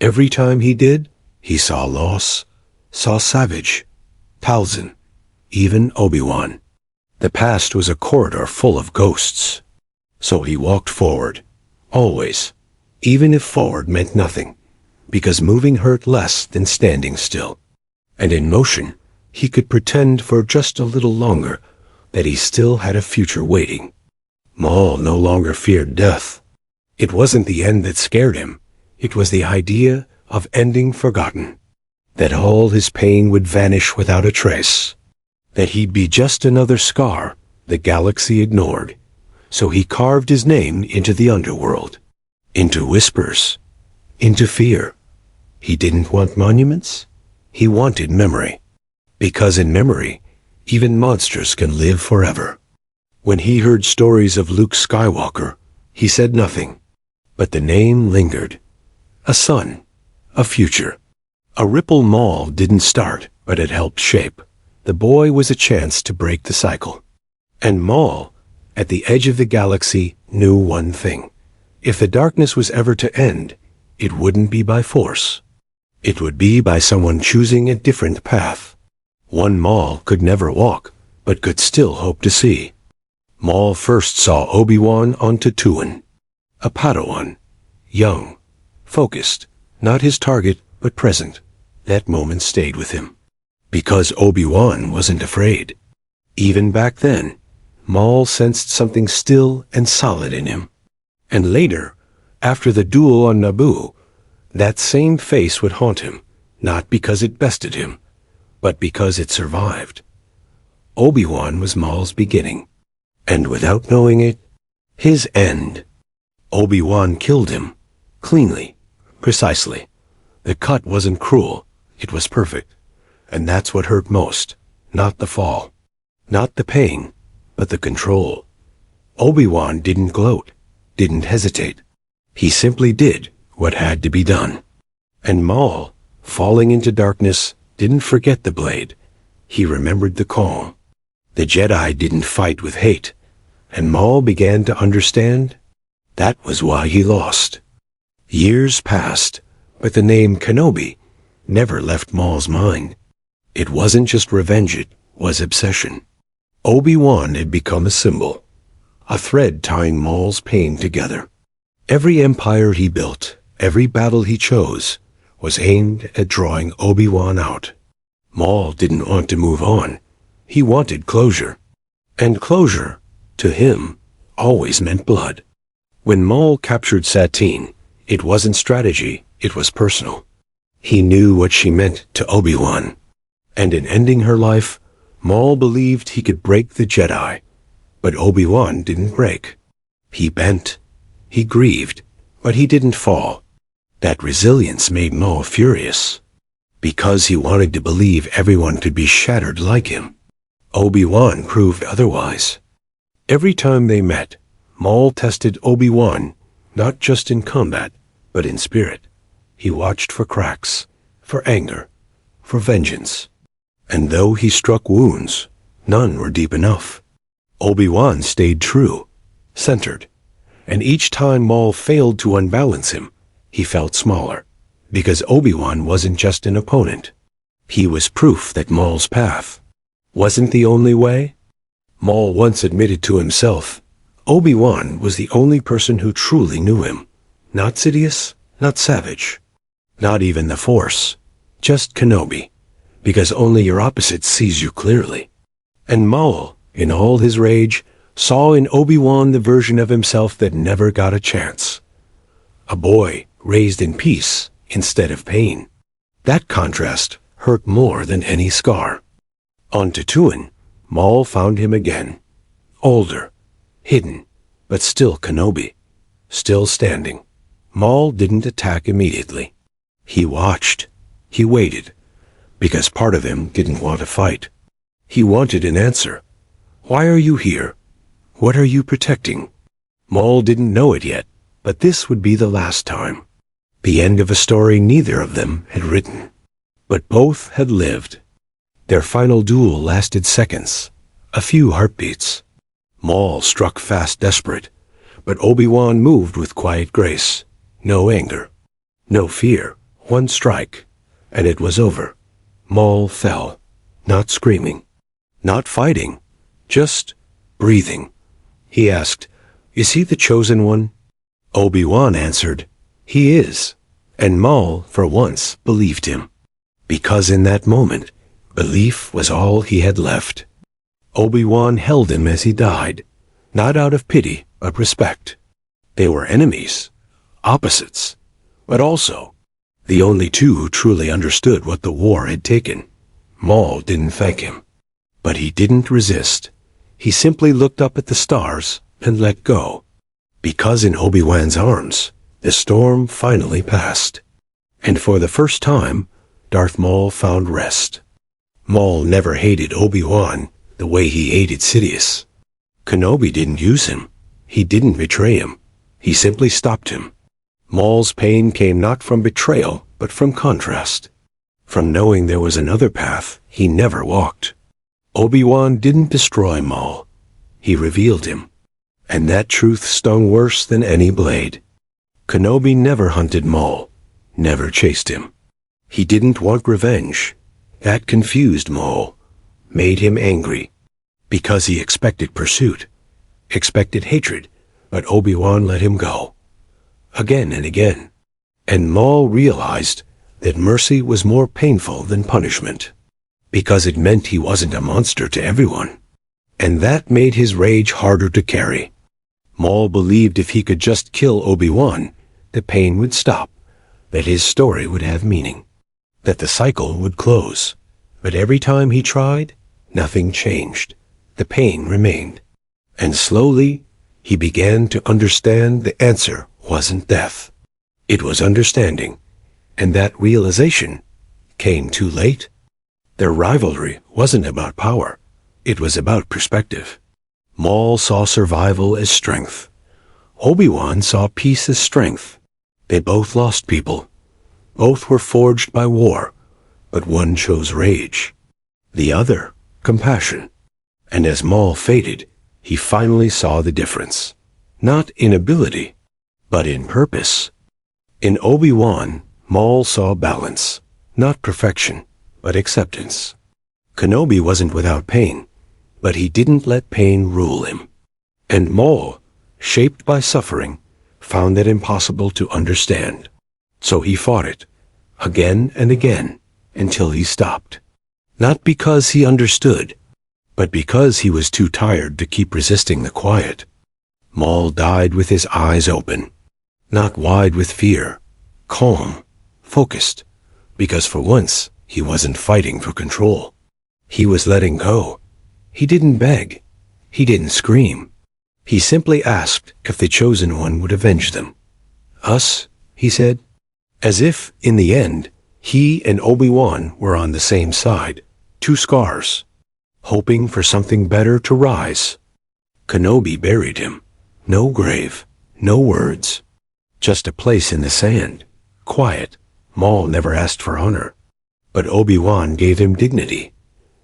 Every time he did, he saw loss, saw Savage, Talzin, even Obi-Wan. The past was a corridor full of ghosts. So he walked forward, always, even if forward meant nothing, because moving hurt less than standing still. And in motion, he could pretend for just a little longer that he still had a future waiting. Maul no longer feared death. It wasn't the end that scared him. It was the idea of ending forgotten. That all his pain would vanish without a trace. That he'd be just another scar the galaxy ignored. So he carved his name into the underworld, into whispers, into fear. He didn't want monuments. He wanted memory. Because in memory, even monsters can live forever. When he heard stories of Luke Skywalker, he said nothing. But the name lingered. A son, a future. A ripple Maul didn't start, but it helped shape. The boy was a chance to break the cycle. And Maul, at the edge of the galaxy, knew one thing. If the darkness was ever to end, it wouldn't be by force. It would be by someone choosing a different path. One Maul could never walk, but could still hope to see. Maul first saw Obi-Wan on Tatooine. A Padawan. Young. Focused. Not his target, but present. That moment stayed with him. Because Obi-Wan wasn't afraid. Even back then, Maul sensed something still and solid in him. And later, after the duel on Naboo, that same face would haunt him, not because it bested him, but because it survived. Obi-Wan was Maul's beginning, and without knowing it, his end. Obi-Wan killed him, cleanly, precisely. The cut wasn't cruel, it was perfect, and that's what hurt most, not the fall, not the pain, but the control. Obi-Wan didn't gloat, didn't hesitate. He simply did what had to be done. And Maul, falling into darkness, didn't forget the blade. He remembered the calm. The Jedi didn't fight with hate, and Maul began to understand that was why he lost. Years passed, but the name Kenobi never left Maul's mind. It wasn't just revenge, it was obsession. Obi-Wan had become a symbol, a thread tying Maul's pain together. Every empire he built, every battle he chose, was aimed at drawing Obi-Wan out. Maul didn't want to move on. He wanted closure. And closure, to him, always meant blood. When Maul captured Satine, it wasn't strategy, it was personal. He knew what she meant to Obi-Wan. And in ending her life, Maul believed he could break the Jedi. But Obi-Wan didn't break. He bent. He grieved, but he didn't fall. That resilience made Maul furious, because he wanted to believe everyone could be shattered like him. Obi-Wan proved otherwise. Every time they met, Maul tested Obi-Wan, not just in combat, but in spirit. He watched for cracks, for anger, for vengeance. And though he struck wounds, none were deep enough. Obi-Wan stayed true, centered. And each time Maul failed to unbalance him, he felt smaller, because Obi-Wan wasn't just an opponent. He was proof that Maul's path wasn't the only way. Maul once admitted to himself, Obi-Wan was the only person who truly knew him. Not Sidious, not Savage, not even the Force, just Kenobi, because only your opposite sees you clearly. And Maul, in all his rage, saw in Obi-Wan the version of himself that never got a chance. A boy raised in peace instead of pain. That contrast hurt more than any scar. On Tatooine, Maul found him again. Older, hidden, but still Kenobi. Still standing. Maul didn't attack immediately. He watched. He waited. Because part of him didn't want to fight. He wanted an answer. Why are you here? What are you protecting? Maul didn't know it yet, but this would be the last time. The end of a story neither of them had written. But both had lived. Their final duel lasted seconds, a few heartbeats. Maul struck fast, desperate, but Obi-Wan moved with quiet grace. No anger, no fear. One strike, and it was over. Maul fell, not screaming, not fighting, just breathing. He asked, "Is he the chosen one?" Obi-Wan answered, "He is." And Maul, for once, believed him. Because in that moment, belief was all he had left. Obi-Wan held him as he died, not out of pity, but respect. They were enemies, opposites, but also the only two who truly understood what the war had taken. Maul didn't thank him, but he didn't resist. He simply looked up at the stars and let go. Because in Obi-Wan's arms, the storm finally passed. And for the first time, Darth Maul found rest. Maul never hated Obi-Wan the way he hated Sidious. Kenobi didn't use him. He didn't betray him. He simply stopped him. Maul's pain came not from betrayal, but from contrast. From knowing there was another path he never walked. Obi-Wan didn't destroy Maul. He revealed him. And that truth stung worse than any blade. Kenobi never hunted Maul, never chased him. He didn't want revenge. That confused Maul, made him angry. Because he expected pursuit, expected hatred, but Obi-Wan let him go. Again and again. And Maul realized that mercy was more painful than punishment, because it meant he wasn't a monster to everyone. And that made his rage harder to carry. Maul believed if he could just kill Obi-Wan, the pain would stop, that his story would have meaning, that the cycle would close. But every time he tried, nothing changed. The pain remained. And slowly, he began to understand the answer wasn't death. It was understanding. And that realization came too late. Their rivalry wasn't about power. It was about perspective. Maul saw survival as strength. Obi-Wan saw peace as strength. They both lost people. Both were forged by war, but one chose rage. The other, compassion. And as Maul faded, he finally saw the difference. Not in ability, but in purpose. In Obi-Wan, Maul saw balance. Not perfection, but acceptance. Kenobi wasn't without pain, but he didn't let pain rule him. And Maul, shaped by suffering, found it impossible to understand. So he fought it, again and again, until he stopped. Not because he understood, but because he was too tired to keep resisting the quiet. Maul died with his eyes open, not wide with fear, calm, focused, because for once he wasn't fighting for control. He was letting go. He didn't beg. He didn't scream. He simply asked if the Chosen One would avenge them. Us, he said, as if, in the end, he and Obi-Wan were on the same side, two scars, hoping for something better to rise. Kenobi buried him. No grave, no words, just a place in the sand, quiet. Maul never asked for honor, but Obi-Wan gave him dignity,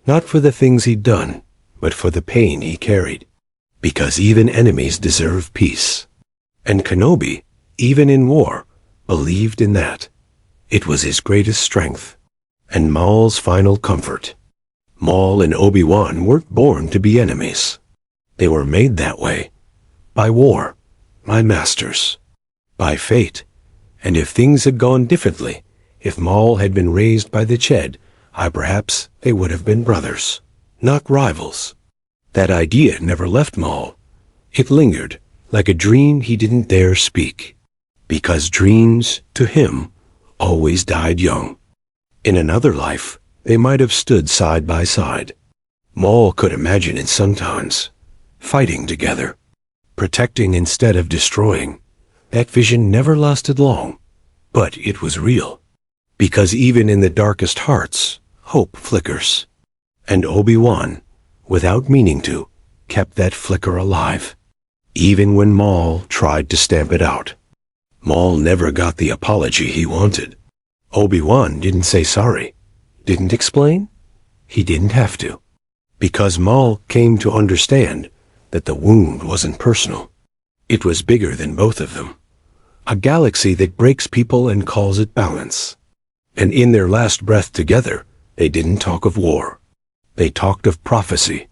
not for the things he'd done, but for the pain he carried, because even enemies deserve peace. And Kenobi, even in war, believed in that. It was his greatest strength, and Maul's final comfort. Maul and Obi-Wan weren't born to be enemies. They were made that way, by war, by masters, by fate. And if things had gone differently, if Maul had been raised by the Ched, perhaps they would have been brothers, not rivals. That idea never left Maul. It lingered, like a dream he didn't dare speak, because dreams, to him, always died young. In another life, they might have stood side by side. Maul could imagine it sometimes, fighting together, protecting instead of destroying. That vision never lasted long, but it was real, because even in the darkest hearts, hope flickers. And Obi-Wan, without meaning to, kept that flicker alive, even when Maul tried to stamp it out. Maul never got the apology he wanted. Obi-Wan didn't say sorry, didn't explain. He didn't have to, because Maul came to understand that the wound wasn't personal. It was bigger than both of them. A galaxy that breaks people and calls it balance. And in their last breath together, they didn't talk of war. They talked of prophecy,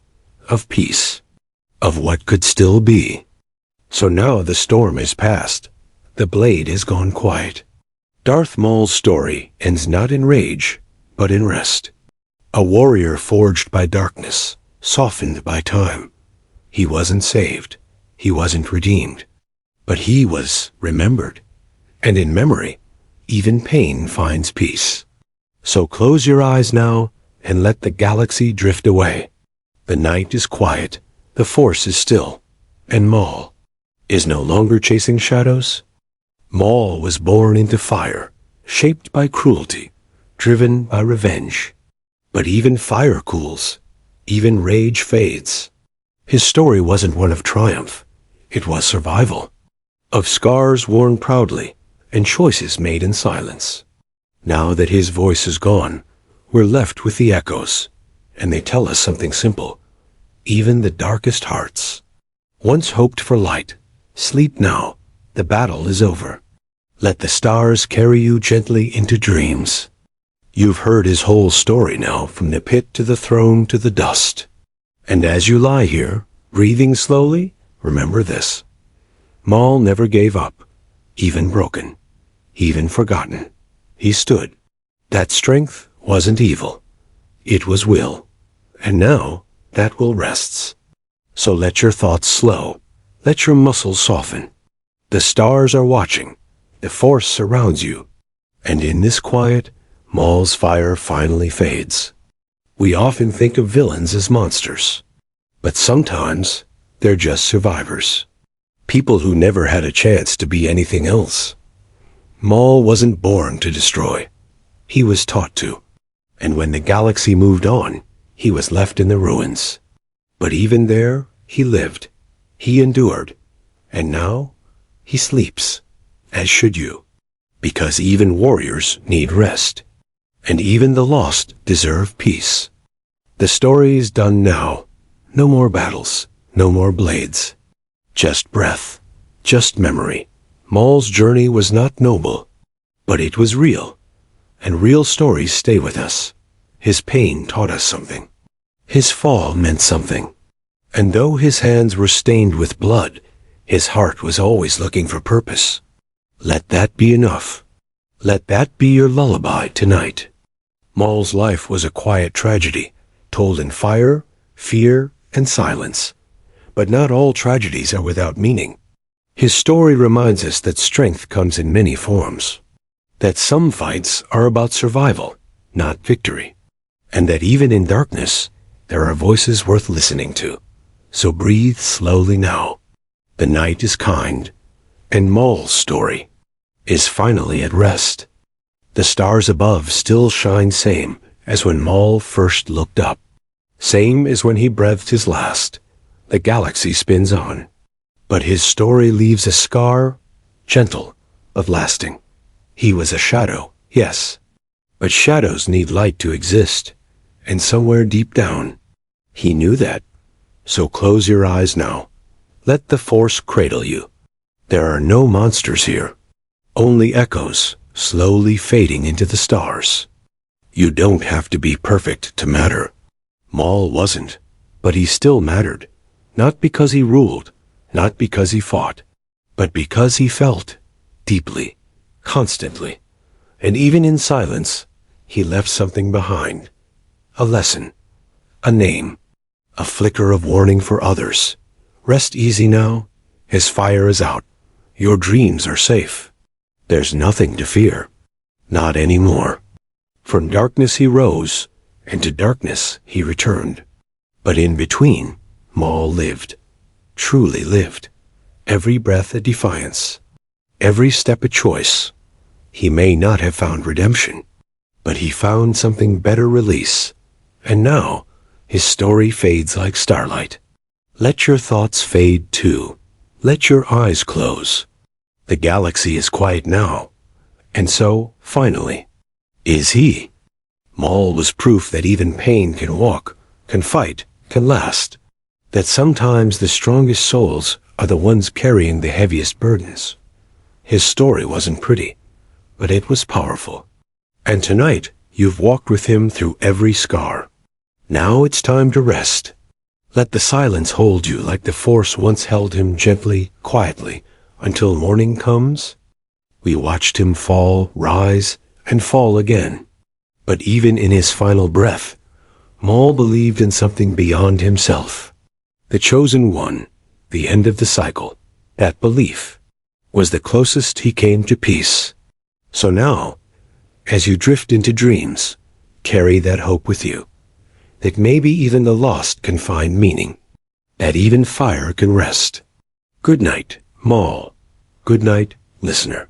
of peace, of what could still be. So now the storm is past. The blade has gone quiet. Darth Maul's story ends not in rage, but in rest. A warrior forged by darkness, softened by time. He wasn't saved. He wasn't redeemed. But he was remembered. And in memory, even pain finds peace. So close your eyes now and let the galaxy drift away. The night is quiet, the Force is still, and Maul is no longer chasing shadows. Maul was born into fire, shaped by cruelty, driven by revenge. But even fire cools, even rage fades. His story wasn't one of triumph. It was survival, of scars worn proudly and choices made in silence. Now that his voice is gone, we're left with the echoes, and they tell us something simple. Even the darkest hearts, once hoped for light, sleep now. The battle is over. Let the stars carry you gently into dreams. You've heard his whole story now, from the pit to the throne to the dust. And as you lie here, breathing slowly, remember this. Maul never gave up, even broken, even forgotten. He stood. That strength wasn't evil. It was will. And now that will rests. So let your thoughts slow. Let your muscles soften. The stars are watching. The force surrounds you. And in this quiet, Maul's fire finally fades. We often think of villains as monsters, but sometimes they're just survivors. People who never had a chance to be anything else. Maul wasn't born to destroy. He was taught to. And when the galaxy moved on, he was left in the ruins. But even there, he lived. He endured. And now, he sleeps. As should you. Because even warriors need rest. And even the lost deserve peace. The story is done now. No more battles. No more blades. Just breath. Just memory. Maul's journey was not noble, but it was real. And real stories stay with us. His pain taught us something. His fall meant something. And though his hands were stained with blood, his heart was always looking for purpose. Let that be enough. Let that be your lullaby tonight. Maul's life was a quiet tragedy, told in fire, fear, and silence. But not all tragedies are without meaning. His story reminds us that strength comes in many forms. That some fights are about survival, not victory. And that even in darkness, there are voices worth listening to. So breathe slowly now. The night is kind, and Maul's story is finally at rest. The stars above still shine same as when Maul first looked up. Same as when he breathed his last. The galaxy spins on. But his story leaves a scar, gentle, but lasting. He was a shadow, yes. But shadows need light to exist. And somewhere deep down, he knew that. So close your eyes now. Let the force cradle you. There are no monsters here. Only echoes, slowly fading into the stars. You don't have to be perfect to matter. Maul wasn't, but he still mattered. Not because he ruled, not because he fought, but because he felt, deeply, constantly. And even in silence, he left something behind. A lesson, a name, a flicker of warning for others. Rest easy now. His fire is out. Your dreams are safe. There's nothing to fear. Not anymore. From darkness he rose, and to darkness he returned. But in between, Maul lived. Truly lived. Every breath a defiance. Every step a choice. He may not have found redemption, but he found something better release. And now, his story fades like starlight. Let your thoughts fade too. Let your eyes close. The galaxy is quiet now. And so, finally, is he. Maul was proof that even pain can walk, can fight, can last. That sometimes the strongest souls are the ones carrying the heaviest burdens. His story wasn't pretty, but it was powerful. And tonight, you've walked with him through every scar. Now it's time to rest. Let the silence hold you like the Force once held him gently, quietly, until morning comes. We watched him fall, rise, and fall again. But even in his final breath, Maul believed in something beyond himself. The chosen one, the end of the cycle, that belief, was the closest he came to peace. So now, as you drift into dreams, carry that hope with you. That maybe even the lost can find meaning. That even fire can rest. Good night, Maul. Good night, listener.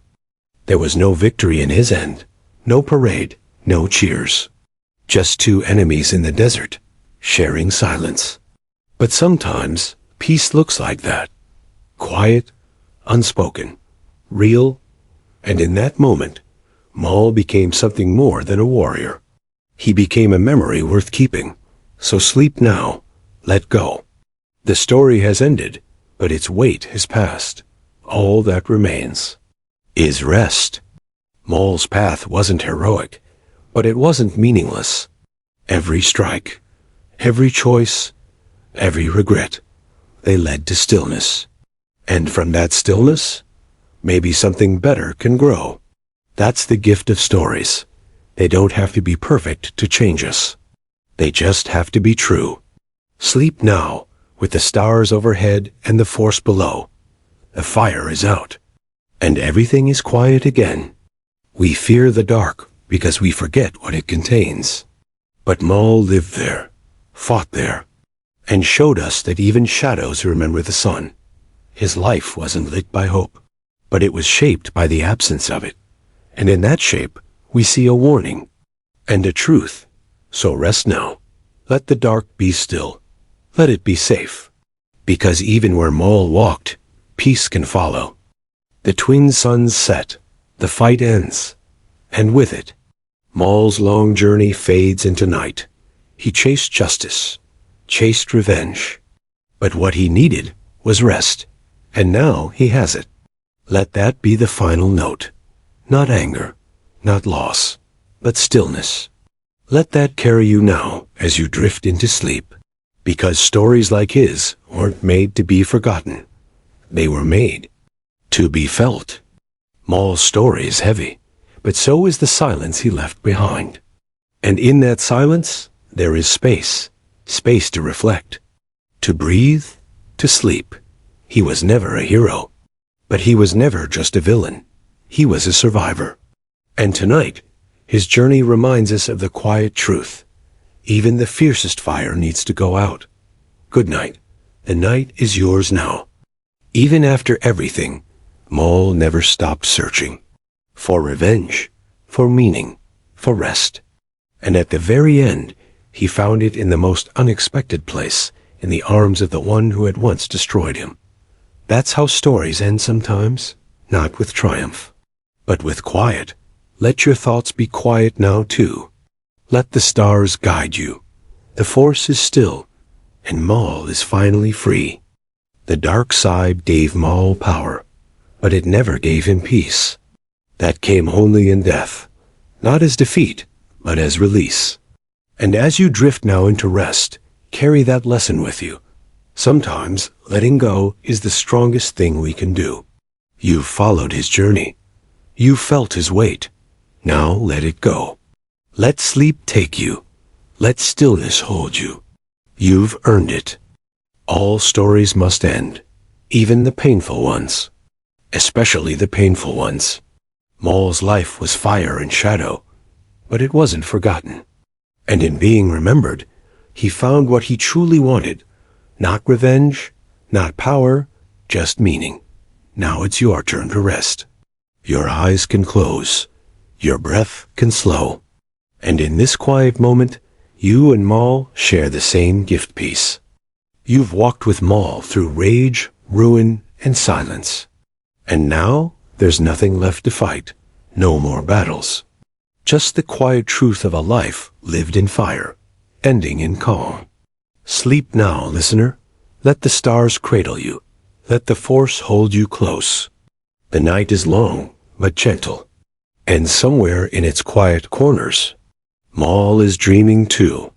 There was no victory in his end. No parade, no cheers. Just two enemies in the desert, sharing silence. But sometimes, peace looks like that. Quiet, unspoken, real, and in that moment, Maul became something more than a warrior. He became a memory worth keeping. So sleep now. Let go. The story has ended, but its weight has passed. All that remains is rest. Maul's path wasn't heroic, but it wasn't meaningless. Every strike, every choice, every regret, they led to stillness. And from that stillness, maybe something better can grow. That's the gift of stories. They don't have to be perfect to change us. They just have to be true. Sleep now, with the stars overhead and the force below. The fire is out, and everything is quiet again. We fear the dark because we forget what it contains. But Maul lived there, fought there, and showed us that even shadows remember the sun. His life wasn't lit by hope, but it was shaped by the absence of it. And in that shape, we see a warning and a truth. So rest now. Let the dark be still. Let it be safe. Because even where Maul walked, peace can follow. The twin suns set, the fight ends, and with it, Maul's long journey fades into night. He chased justice, chased revenge. But what he needed was rest, and now he has it. Let that be the final note. Not anger, not loss, but stillness. Let that carry you now as you drift into sleep. Because stories like his weren't made to be forgotten. They were made to be felt. Maul's story is heavy, but so is the silence he left behind. And in that silence, there is space. Space to reflect, to breathe, to sleep. He was never a hero, but he was never just a villain. He was a survivor. And tonight, his journey reminds us of the quiet truth. Even the fiercest fire needs to go out. Good night. The night is yours now. Even after everything, Maul never stopped searching. For revenge, for meaning, for rest. And at the very end, he found it in the most unexpected place, in the arms of the one who had once destroyed him. That's how stories end sometimes, not with triumph, but with quiet. Let your thoughts be quiet now too. Let the stars guide you. The force is still, and Maul is finally free. The dark side gave Maul power, but it never gave him peace. That came only in death, not as defeat, but as release. And as you drift now into rest, carry that lesson with you. Sometimes letting go is the strongest thing we can do. You've followed his journey. You felt his weight. Now let it go. Let sleep take you. Let stillness hold you. You've earned it. All stories must end, even the painful ones. Especially the painful ones. Maul's life was fire and shadow, but it wasn't forgotten. And in being remembered, he found what he truly wanted. Not revenge, not power, just meaning. Now it's your turn to rest. Your eyes can close. Your breath can slow. And in this quiet moment, you and Maul share the same gift piece. You've walked with Maul through rage, ruin, and silence. And now, there's nothing left to fight. No more battles. Just the quiet truth of a life lived in fire, ending in calm. Sleep now, listener. Let the stars cradle you. Let the force hold you close. The night is long, but gentle. And somewhere in its quiet corners, Maul is dreaming too.